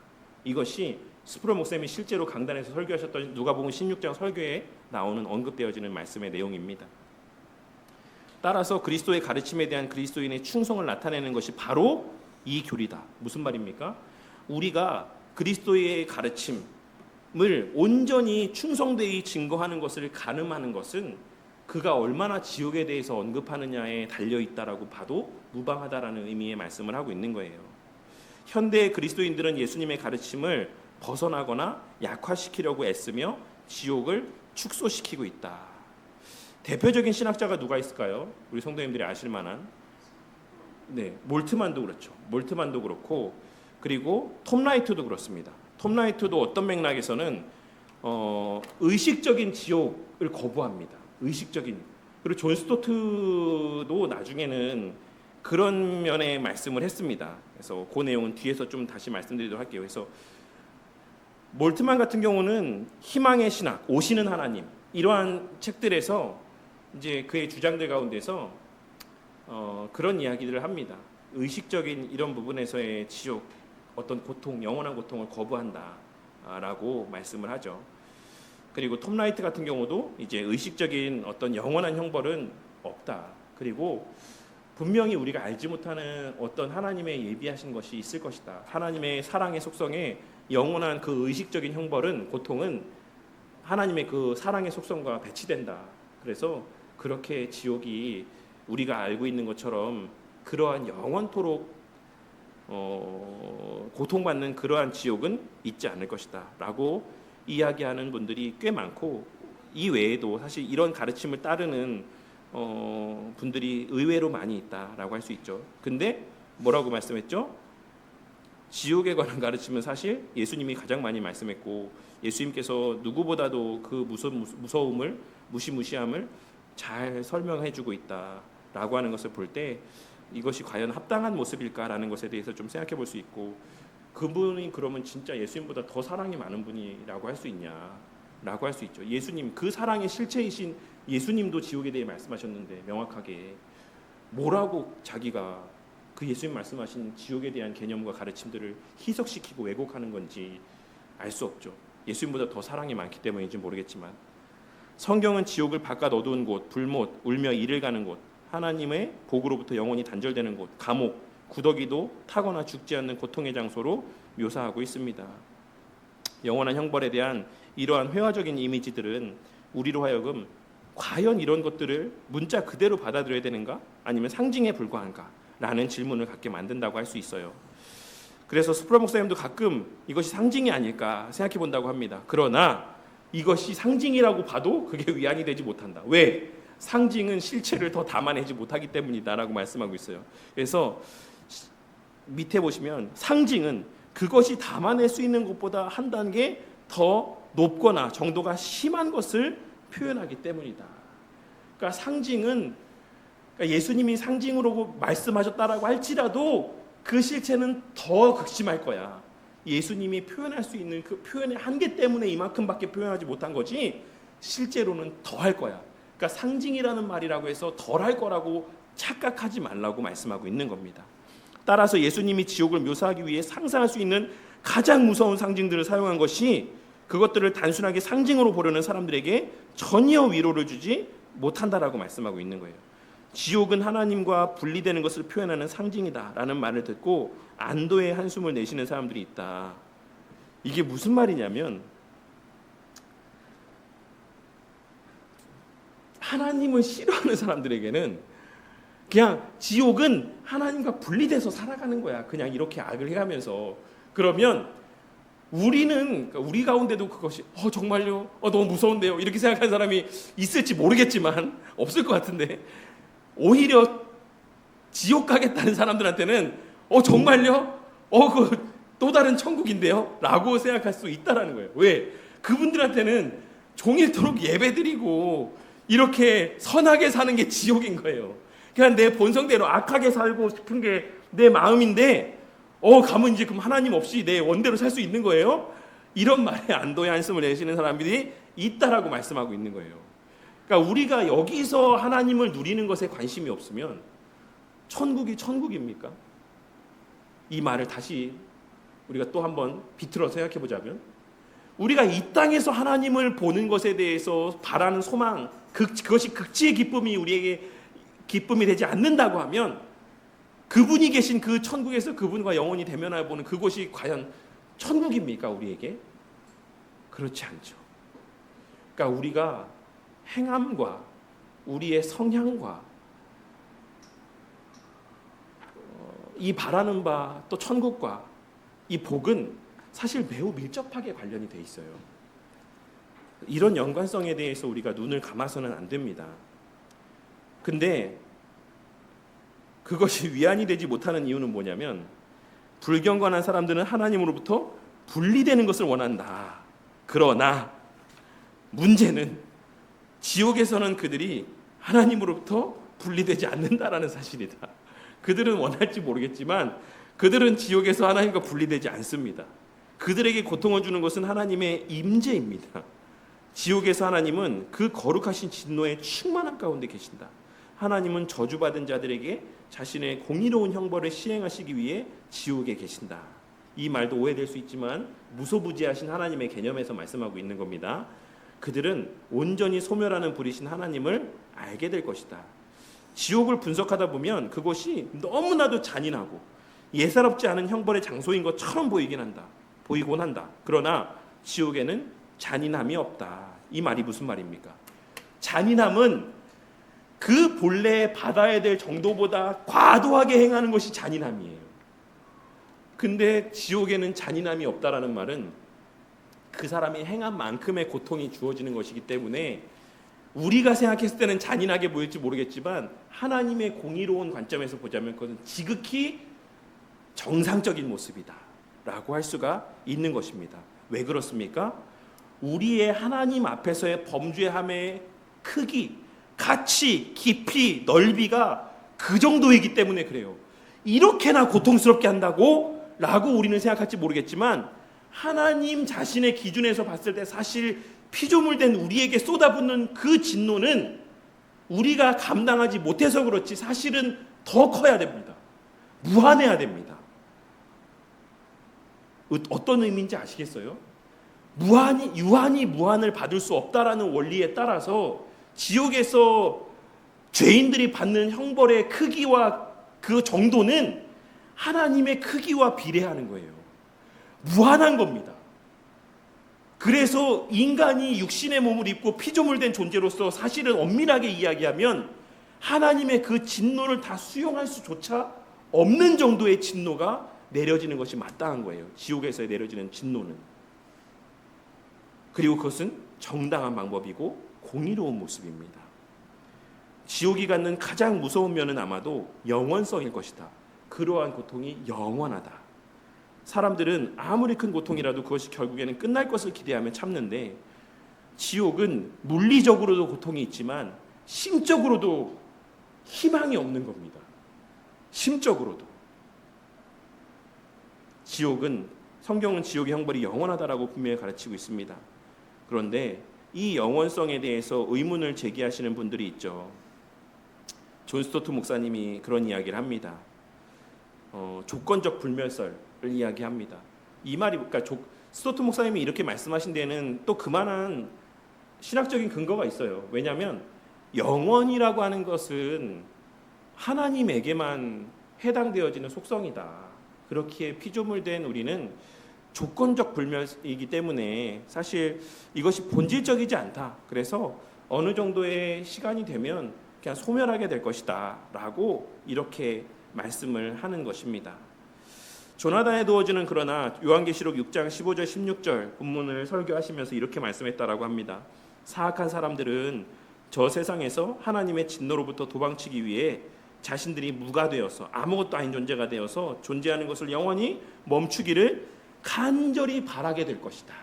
이것이 스프로 목사님이 실제로 강단에서 설교하셨던 누가복음 16장 설교에 나오는 언급되어지는 말씀의 내용입니다. 따라서 그리스도의 가르침에 대한 그리스도인의 충성을 나타내는 것이 바로 이 교리다. 무슨 말입니까? 우리가 그리스도의 가르침을 온전히 충성되이 증거하는 것을 가늠하는 것은 그가 얼마나 지옥에 대해서 언급하느냐에 달려있다라고 봐도 무방하다라는 의미의 말씀을 하고 있는 거예요. 현대의 그리스도인들은 예수님의 가르침을 벗어나거나 약화시키려고 애쓰며 지옥을 축소시키고 있다. 대표적인 신학자가 누가 있을까요? 우리 성도님들이 아실 만한 몰트만도 그렇죠. 몰트만도 그렇고, 그리고 톰 라이트도 그렇습니다. 톰 라이트도 어떤 맥락에서는 의식적인 지옥을 거부합니다. 의식적인. 그리고 존 스토트도 나중에는 그런 면의 말씀을 했습니다. 그래서 그 내용은 뒤에서 좀 다시 말씀드리도록 할게요. 그래서 몰트만 같은 경우는 희망의 신학, 오시는 하나님, 이러한 책들에서 이제 그의 주장들 가운데서 그런 이야기들을 합니다. 의식적인 이런 부분에서의 지옥, 어떤 고통, 영원한 고통을 거부한다라고 말씀을 하죠. 그리고 톰 라이트 같은 경우도 이제 의식적인 어떤 영원한 형벌은 없다. 그리고 분명히 우리가 알지 못하는 어떤 하나님의 예비하신 것이 있을 것이다. 하나님의 사랑의 속성에 영원한 그 의식적인 형벌은, 고통은 하나님의 그 사랑의 속성과 배치된다. 그래서 그렇게 지옥이 우리가 알고 있는 것처럼 그러한 영원토록 고통받는 그러한 지옥은 있지 않을 것이다 라고 이야기하는 분들이 꽤 많고, 이 외에도 사실 이런 가르침을 따르는 분들이 의외로 많이 있다라고 할 수 있죠. 근데 뭐라고 말씀했죠? 지옥에 관한 가르침은 사실 예수님이 가장 많이 말씀했고, 예수님께서 누구보다도 그 무서움을, 무시무시함을 잘 설명해주고 있다라고 하는 것을 볼 때 이것이 과연 합당한 모습일까라는 것에 대해서 좀 생각해 볼 수 있고, 그분이 그러면 진짜 예수님보다 더 사랑이 많은 분이라고 할 수 있냐라고 할 수 있죠. 예수님, 그 사랑의 실체이신 예수님도 지옥에 대해 말씀하셨는데 명확하게 뭐라고 자기가 그 예수님 말씀하신 지옥에 대한 개념과 가르침들을 희석시키고 왜곡하는 건지 알 수 없죠. 예수님보다 더 사랑이 많기 때문인지 모르겠지만, 성경은 지옥을 바깥 어두운 곳, 불못, 울며 이를 가는 곳, 하나님의 복으로부터 영원히 단절되는 곳, 감옥, 구더기도 타거나 죽지 않는 고통의 장소로 묘사하고 있습니다. 영원한 형벌에 대한 이러한 회화적인 이미지들은 우리로 하여금 과연 이런 것들을 문자 그대로 받아들여야 되는가? 아니면 상징에 불과한가? 라는 질문을 갖게 만든다고 할 수 있어요. 그래서 스프라 목사님도 가끔 이것이 상징이 아닐까 생각해 본다고 합니다. 그러나 이것이 상징이라고 봐도 그게 위안이 되지 못한다. 왜? 상징은 실체를 더 담아내지 못하기 때문이다라고 말씀하고 있어요. 그래서 밑에 보시면 상징은 그것이 담아낼 수 있는 것보다 한 단계 더 높거나 정도가 심한 것을 표현하기 때문이다. 그러니까 상징은, 그러니까 예수님이 상징으로 말씀하셨다라고 할지라도 그 실체는 더 극심할 거야. 예수님이 표현할 수 있는 그 표현의 한계 때문에 이만큼밖에 표현하지 못한 거지 실제로는 더 할 거야. 그러니까 상징이라는 말이라고 해서 덜 할 거라고 착각하지 말라고 말씀하고 있는 겁니다. 따라서 예수님이 지옥을 묘사하기 위해 상상할 수 있는 가장 무서운 상징들을 사용한 것이 그것들을 단순하게 상징으로 보려는 사람들에게 전혀 위로를 주지 못한다라고 말씀하고 있는 거예요. 지옥은 하나님과 분리되는 것을 표현하는 상징이다라는 말을 듣고 안도의 한숨을 내쉬는 사람들이 있다. 이게 무슨 말이냐면, 하나님을 싫어하는 사람들에게는 그냥 지옥은 하나님과 분리돼서 살아가는 거야. 그냥 이렇게 악을 해가면서. 그러면 우리는, 우리 가운데도 그것이 정말요? 너무 무서운데요? 이렇게 생각하는 사람이 있을지 모르겠지만 없을 것 같은데, 오히려 지옥 가겠다는 사람들한테는 정말요? 그 또 다른 천국인데요? 라고 생각할 수 있다라는 거예요. 왜? 그분들한테는 종일토록 예배드리고 이렇게 선하게 사는 게 지옥인 거예요. 그냥 내 본성대로 악하게 살고 싶은 게 내 마음인데 가면 이제 그럼 하나님 없이 내 원대로 살 수 있는 거예요? 이런 말에 안도의 한숨을 내쉬는 사람들이 있다라고 말씀하고 있는 거예요. 그러니까 우리가 여기서 하나님을 누리는 것에 관심이 없으면 천국이 천국입니까? 이 말을 다시 우리가 또 한번 비틀어 생각해 보자면, 우리가 이 땅에서 하나님을 보는 것에 대해서 바라는 소망, 그것이 극치의 기쁨이 우리에게 기쁨이 되지 않는다고 하면, 그분이 계신 그 천국에서 그분과 영원히 대면하여 보는 그곳이 과연 천국입니까? 우리에게? 그렇지 않죠. 그러니까 우리가 행함과 우리의 성향과 이 바라는 바, 또 천국과 이 복은 사실 매우 밀접하게 관련이 돼 있어요. 이런 연관성에 대해서 우리가 눈을 감아서는 안 됩니다. 근데 그것이 위안이 되지 못하는 이유는 뭐냐면, 불경건한 사람들은 하나님으로부터 분리되는 것을 원한다. 그러나 문제는 지옥에서는 그들이 하나님으로부터 분리되지 않는다라는 사실이다. 그들은 원할지 모르겠지만 그들은 지옥에서 하나님과 분리되지 않습니다. 그들에게 고통을 주는 것은 하나님의 임재입니다. 지옥에서 하나님은 그 거룩하신 진노의 충만함 가운데 계신다. 하나님은 저주받은 자들에게 자신의 공의로운 형벌을 시행하시기 위해 지옥에 계신다. 이 말도 오해될 수 있지만 무소부지하신 하나님의 개념에서 말씀하고 있는 겁니다. 그들은 온전히 소멸하는 분이신 하나님을 알게 될 것이다. 지옥을 분석하다 보면 그것이 너무나도 잔인하고 예사롭지 않은 형벌의 장소인 것처럼 보이곤 한다. 그러나 지옥에는 잔인함이 없다. 이 말이 무슨 말입니까? 잔인함은 그 본래 받아야 될 정도보다 과도하게 행하는 것이 잔인함이에요. 근데 지옥에는 잔인함이 없다라는 말은 그 사람이 행한 만큼의 고통이 주어지는 것이기 때문에 우리가 생각했을 때는 잔인하게 보일지 모르겠지만 하나님의 공의로운 관점에서 보자면 그것은 지극히 정상적인 모습이다 라고 할 수가 있는 것입니다. 왜 그렇습니까? 우리의 하나님 앞에서의 범죄함의 크기, 가치, 깊이, 넓이가 그 정도이기 때문에 그래요. 이렇게나 고통스럽게 한다고? 라고 우리는 생각할지 모르겠지만 하나님 자신의 기준에서 봤을 때 사실 피조물된 우리에게 쏟아붓는 그 진노는 우리가 감당하지 못해서 그렇지 사실은 더 커야 됩니다. 무한해야 됩니다. 어떤 의미인지 아시겠어요? 유한히 무한을 받을 수 없다라는 원리에 따라서 지옥에서 죄인들이 받는 형벌의 크기와 그 정도는 하나님의 크기와 비례하는 거예요. 무한한 겁니다. 그래서 인간이 육신의 몸을 입고 피조물된 존재로서 사실은 엄밀하게 이야기하면 하나님의 그 진노를 다 수용할 수조차 없는 정도의 진노가 내려지는 것이 마땅한 거예요. 지옥에서 내려지는 진노는. 그리고 그것은 정당한 방법이고 공의로운 모습입니다. 지옥이 갖는 가장 무서운 면은 아마도 영원성일 것이다. 그러한 고통이 영원하다. 사람들은 아무리 큰 고통이라도 그것이 결국에는 끝날 것을 기대하며 참는데 지옥은 물리적으로도 고통이 있지만 심적으로도 희망이 없는 겁니다. 심적으로도. 성경은 지옥의 형벌이 영원하다라고 분명히 가르치고 있습니다. 그런데 이 영원성에 대해서 의문을 제기하시는 분들이 있죠. 존 스토트 목사님이 그런 이야기를 합니다. 조건적 불멸설을 이야기합니다. 이 말이 그러니까 스토트 목사님이 이렇게 말씀하신 데는 또 그만한 신학적인 근거가 있어요. 왜냐하면 영원이라고 하는 것은 하나님에게만 해당되어지는 속성이다. 그렇기에 피조물된 우리는 조건적 불멸이기 때문에 사실 이것이 본질적이지 않다. 그래서 어느 정도의 시간이 되면 그냥 소멸하게 될 것이다 라고 이렇게 말씀을 하는 것입니다. 조나단 에드워즈는 그러나 요한계시록 6장 15절 16절 본문을 설교하시면서 이렇게 말씀했다라고 합니다. 사악한 사람들은 저 세상에서 하나님의 진노로부터 도망치기 위해 자신들이 무가 되어서 아무것도 아닌 존재가 되어서 존재하는 것을 영원히 멈추기를 간절히 바라게 될 것이다.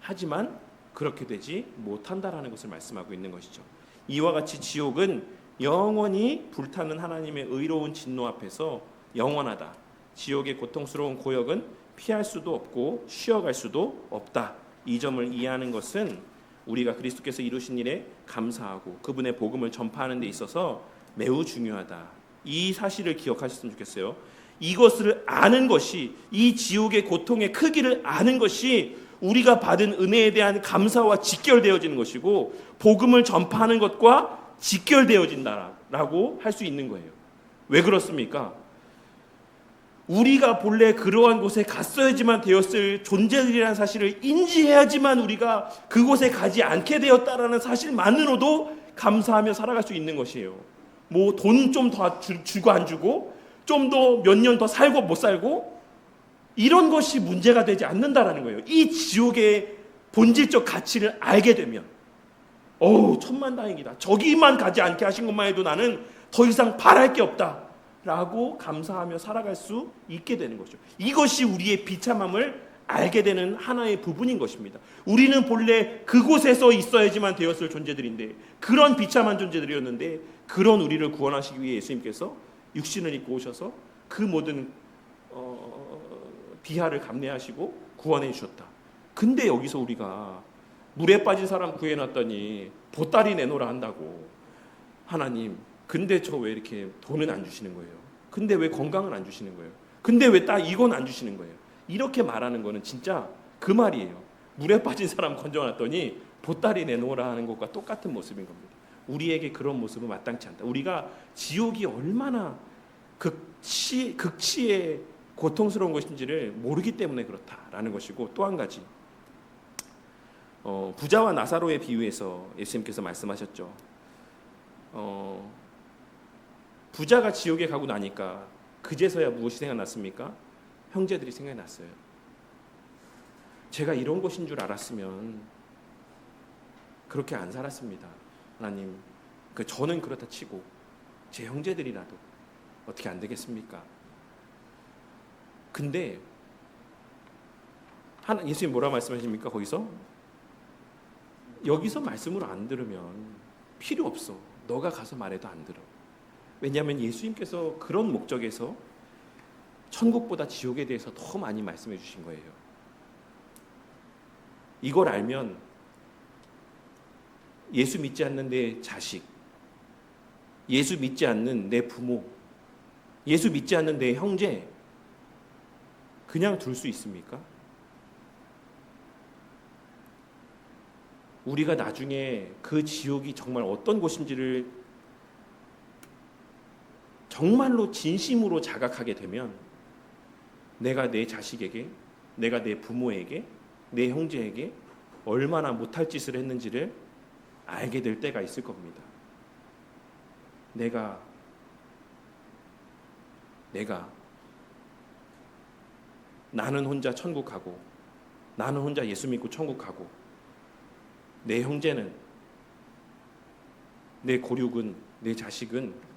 하지만 그렇게 되지 못한다라는 것을 말씀하고 있는 것이죠. 이와 같이 지옥은 영원히 불타는 하나님의 의로운 진노 앞에서 영원하다. 지옥의 고통스러운 고역은 피할 수도 없고 쉬어갈 수도 없다. 이 점을 이해하는 것은 우리가 그리스도께서 이루신 일에 감사하고 그분의 복음을 전파하는 데 있어서 매우 중요하다. 이 사실을 기억하셨으면 좋겠어요. 이것을 아는 것이, 이 지옥의 고통의 크기를 아는 것이 우리가 받은 은혜에 대한 감사와 직결되어지는 것이고 복음을 전파하는 것과 직결되어진다라고 할 수 있는 거예요. 왜 그렇습니까? 우리가 본래 그러한 곳에 갔어야지만 되었을 존재들이라는 사실을 인지해야지만 우리가 그곳에 가지 않게 되었다라는 사실만으로도 감사하며 살아갈 수 있는 것이에요. 뭐 돈 좀 더 주고 안 주고 좀 더 몇 년 더 살고 못 살고 이런 것이 문제가 되지 않는다라는 거예요. 이 지옥의 본질적 가치를 알게 되면 천만다행이다. 저기만 가지 않게 하신 것만 해도 나는 더 이상 바랄 게 없다 라고 감사하며 살아갈 수 있게 되는 것이죠. 이것이 우리의 비참함을 알게 되는 하나의 부분인 것입니다. 우리는 본래 그곳에서 있어야지만 되었을 존재들인데 그런 비참한 존재들이었는데 그런 우리를 구원하시기 위해 예수님께서 육신을 입고 오셔서 그 모든 비하를 감내하시고 구원해 주셨다. 근데 여기서 우리가 물에 빠진 사람 구해놨더니 보따리 내놓으라 한다고. 하나님, 근데 저 왜 이렇게 돈은 안 주시는 거예요? 근데 왜 건강은 안 주시는 거예요? 근데 왜 딱 이건 안 주시는 거예요? 이렇게 말하는 거는 진짜 그 말이에요. 물에 빠진 사람 건져놨더니 보따리 내놓으라 하는 것과 똑같은 모습인 겁니다. 우리에게 그런 모습은 마땅치 않다. 우리가 지옥이 얼마나 극치의 고통스러운 것인지를 모르기 때문에 그렇다라는 것이고, 또 한 가지 부자와 나사로의 비유에서 예수님께서 말씀하셨죠. 부자가 지옥에 가고 나니까 그제서야 무엇이 생각났습니까? 형제들이 생각났어요. 제가 이런 것인 줄 알았으면 그렇게 안 살았습니다. 하나님, 저는 그렇다 치고 제 형제들이라도 어떻게 안 되겠습니까? 근데 예수님 뭐라 말씀하십니까? 거기서 여기서 말씀을 안 들으면 필요 없어. 너가 가서 말해도 안 들어. 왜냐하면 예수님께서 그런 목적에서 천국보다 지옥에 대해서 더 많이 말씀해 주신 거예요. 이걸 알면 예수 믿지 않는 내 자식, 예수 믿지 않는 내 부모, 예수 믿지 않는 내 형제 그냥 둘 수 있습니까? 우리가 나중에 그 지옥이 정말 어떤 곳인지를 정말로 진심으로 자각하게 되면 내가 내 자식에게, 내가 내 부모에게, 내 형제에게 얼마나 못할 짓을 했는지를 알게 될 때가 있을 겁니다. 내가 나는 혼자 천국 가고, 나는 혼자 예수 믿고 천국 가고, 내 형제는, 내 고륙은, 내 자식은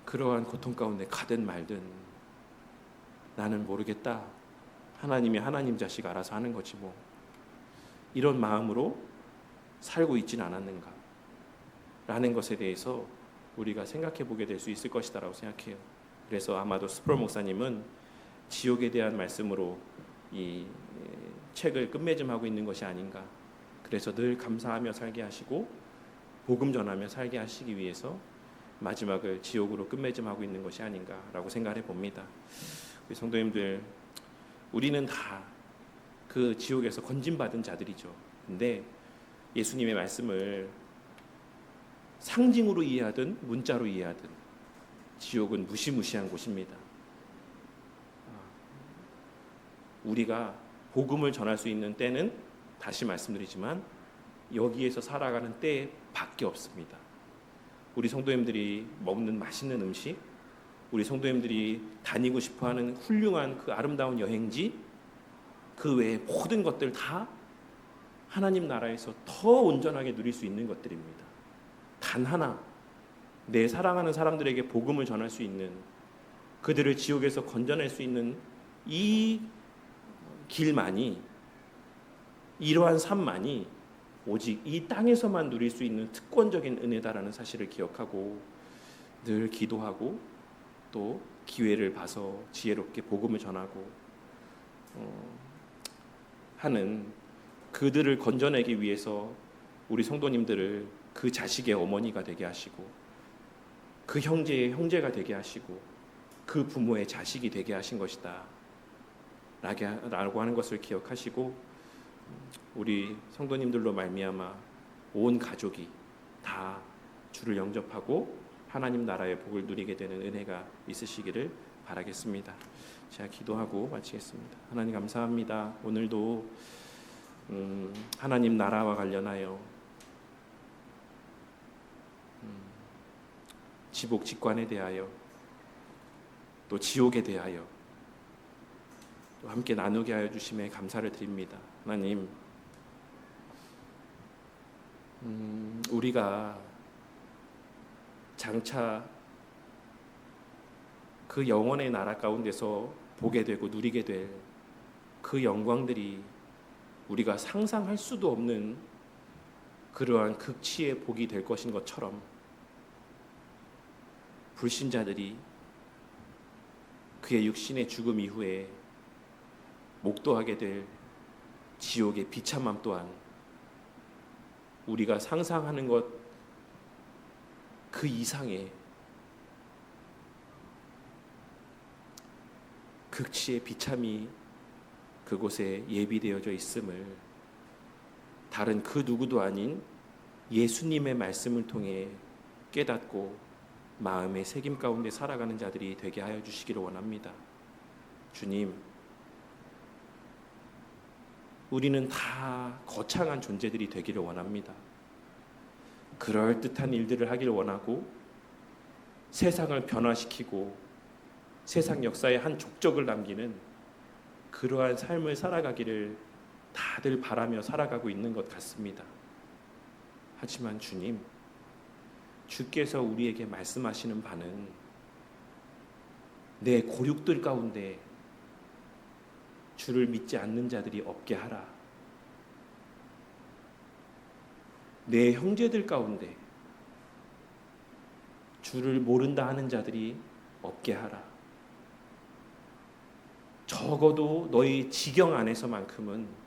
그러한 고통 가운데 가든 말든 나는 모르겠다. 하나님이 하나님 자식 알아서 하는 거지 뭐. 이런 마음으로 살고 있지는 않았는가 라는 것에 대해서 우리가 생각해 보게 될 수 있을 것이다라고 생각해요. 그래서 아마도 스프롤 목사님은 지옥에 대한 말씀으로 이 책을 끝맺음하고 있는 것이 아닌가. 그래서 늘 감사하며 살게 하시고 복음 전하며 살게 하시기 위해서 마지막을 지옥으로 끝맺음하고 있는 것이 아닌가라고 생각해 봅니다. 우리 성도님들, 우리는 다 그 지옥에서 건진받은 자들이죠. 근데 예수님의 말씀을 상징으로 이해하든 문자로 이해하든 지옥은 무시무시한 곳입니다. 우리가 복음을 전할 수 있는 때는 다시 말씀드리지만 여기에서 살아가는 때밖에 없습니다. 우리 성도님들이 먹는 맛있는 음식, 우리 성도님들이 다니고 싶어하는 훌륭한 그 아름다운 여행지, 그 외의 모든 것들 다 하나님 나라에서 더 온전하게 누릴 수 있는 것들입니다. 단 하나, 내 사랑하는 사람들에게 복음을 전할 수 있는, 그들을 지옥에서 건져낼 수 있는 이 길만이, 이러한 삶만이 오직 이 땅에서만 누릴 수 있는 특권적인 은혜다라는 사실을 기억하고 늘 기도하고 또 기회를 봐서 지혜롭게 복음을 전하고 하는, 그들을 건져내기 위해서 우리 성도님들을 그 자식의 어머니가 되게 하시고 그 형제의 형제가 되게 하시고 그 부모의 자식이 되게 하신 것이다 라고 하는 것을 기억하시고 우리 성도님들로 말미암아 온 가족이 다 주를 영접하고 하나님 나라의 복을 누리게 되는 은혜가 있으시기를 바라겠습니다. 제가 기도하고 마치겠습니다. 하나님 감사합니다. 오늘도 하나님 나라와 관련하여 지복 직관에 대하여 또 지옥에 대하여 또 함께 나누게 하여 주심에 감사를 드립니다. 하나님, 우리가 장차 그 영원의 나라 가운데서 보게 되고 누리게 될 그 영광들이 우리가 상상할 수도 없는 그러한 극치의 복이 될 것인 것처럼 불신자들이 그의 육신의 죽음 이후에 목도하게 될 지옥의 비참함 또한 우리가 상상하는 것 그 이상의 극치의 비참이 그곳에 예비되어져 있음을 다른 그 누구도 아닌 예수님의 말씀을 통해 깨닫고 마음의 새김 가운데 살아가는 자들이 되게 하여 주시기를 원합니다. 주님, 우리는 다 거창한 존재들이 되기를 원합니다. 그럴듯한 일들을 하기를 원하고 세상을 변화시키고 세상 역사에 한 족적을 남기는 그러한 삶을 살아가기를 다들 바라며 살아가고 있는 것 같습니다. 하지만 주께서 우리에게 말씀하시는 바는 내 고륙들 가운데 주를 믿지 않는 자들이 없게 하라. 내 형제들 가운데 주를 모른다 하는 자들이 없게 하라. 적어도 너희 지경 안에서만큼은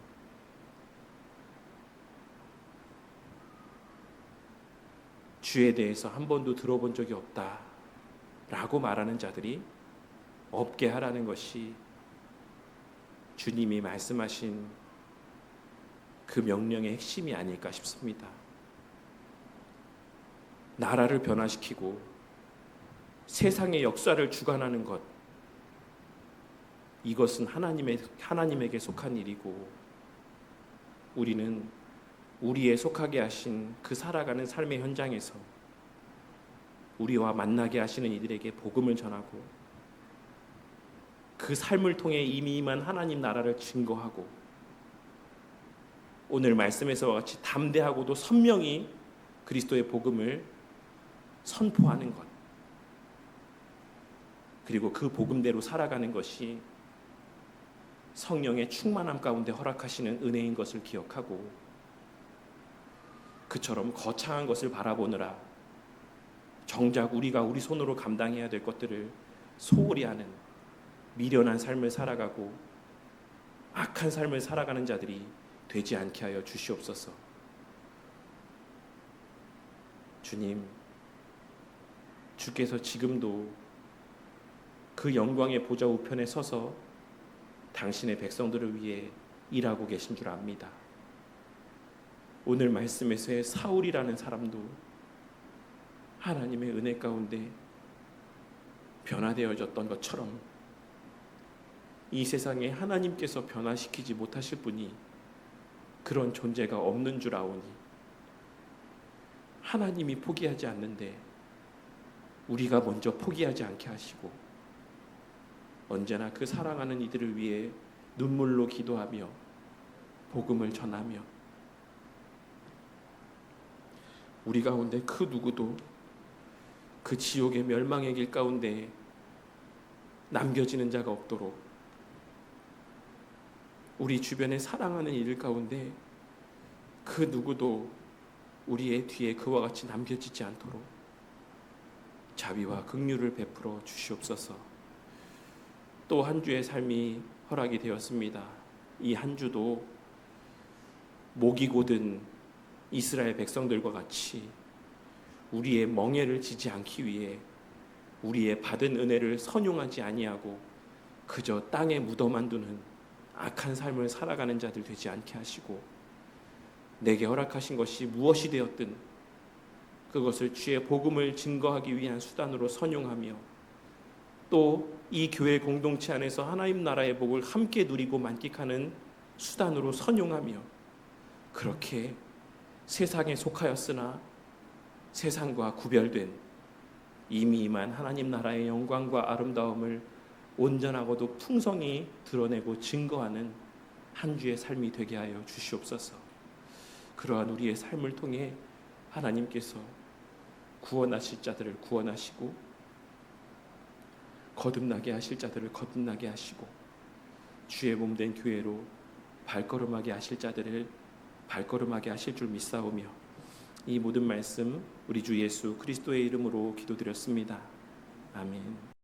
주에 대해서 한 번도 들어본 적이 없다 라고 말하는 자들이 없게 하라는 것이 주님이 말씀하신 그 명령의 핵심이 아닐까 싶습니다. 나라를 변화시키고 세상의 역사를 주관하는 것, 이것은 하나님에게 속한 일이고 우리는 우리에 속하게 하신 그 살아가는 삶의 현장에서 우리와 만나게 하시는 이들에게 복음을 전하고 그 삶을 통해 이미 임한 하나님 나라를 증거하고 오늘 말씀에서와 같이 담대하고도 선명히 그리스도의 복음을 선포하는 것, 그리고 그 복음대로 살아가는 것이 성령의 충만함 가운데 허락하시는 은혜인 것을 기억하고 그처럼 거창한 것을 바라보느라 정작 우리가 우리 손으로 감당해야 될 것들을 소홀히 하는 미련한 삶을 살아가고 악한 삶을 살아가는 자들이 되지 않게 하여 주시옵소서. 주님, 주께서 지금도 그 영광의 보좌 우편에 서서 당신의 백성들을 위해 일하고 계신 줄 압니다. 오늘 말씀에서의 사울이라는 사람도 하나님의 은혜 가운데 변화되어졌던 것처럼 이 세상에 하나님께서 변화시키지 못하실 분이 그런 존재가 없는 줄 아오니 하나님이 포기하지 않는데 우리가 먼저 포기하지 않게 하시고 언제나 그 사랑하는 이들을 위해 눈물로 기도하며 복음을 전하며 우리 가운데 그 누구도 그 지옥의 멸망의 길 가운데 남겨지는 자가 없도록 우리 주변에 사랑하는 이들 가운데 그 누구도 우리의 뒤에 그와 같이 남겨지지 않도록 자비와 긍휼을 베풀어 주시옵소서. 또 한 주의 삶이 허락이 되었습니다. 이 한 주도 목이 곧은 이스라엘 백성들과 같이 우리의 멍에를 지지 않기 위해 우리의 받은 은혜를 선용하지 아니하고 그저 땅에 묻어만 두는 악한 삶을 살아가는 자들 되지 않게 하시고 내게 허락하신 것이 무엇이 되었든 그것을 주의 복음을 증거하기 위한 수단으로 선용하며 또 이 교회 공동체 안에서 하나님 나라의 복을 함께 누리고 만끽하는 수단으로 선용하며 그렇게 세상에 속하였으나 세상과 구별된 이미 임한 하나님 나라의 영광과 아름다움을 온전하고도 풍성히 드러내고 증거하는 한 주의 삶이 되게 하여 주시옵소서. 그러한 우리의 삶을 통해 하나님께서 구원하실 자들을 구원하시고 거듭나게 하실 자들을 거듭나게 하시고 주의 몸된 교회로 발걸음하게 하실 자들을 발걸음하게 하실 줄 믿사오며 이 모든 말씀 우리 주 예수 그리스도의 이름으로 기도드렸습니다. 아멘.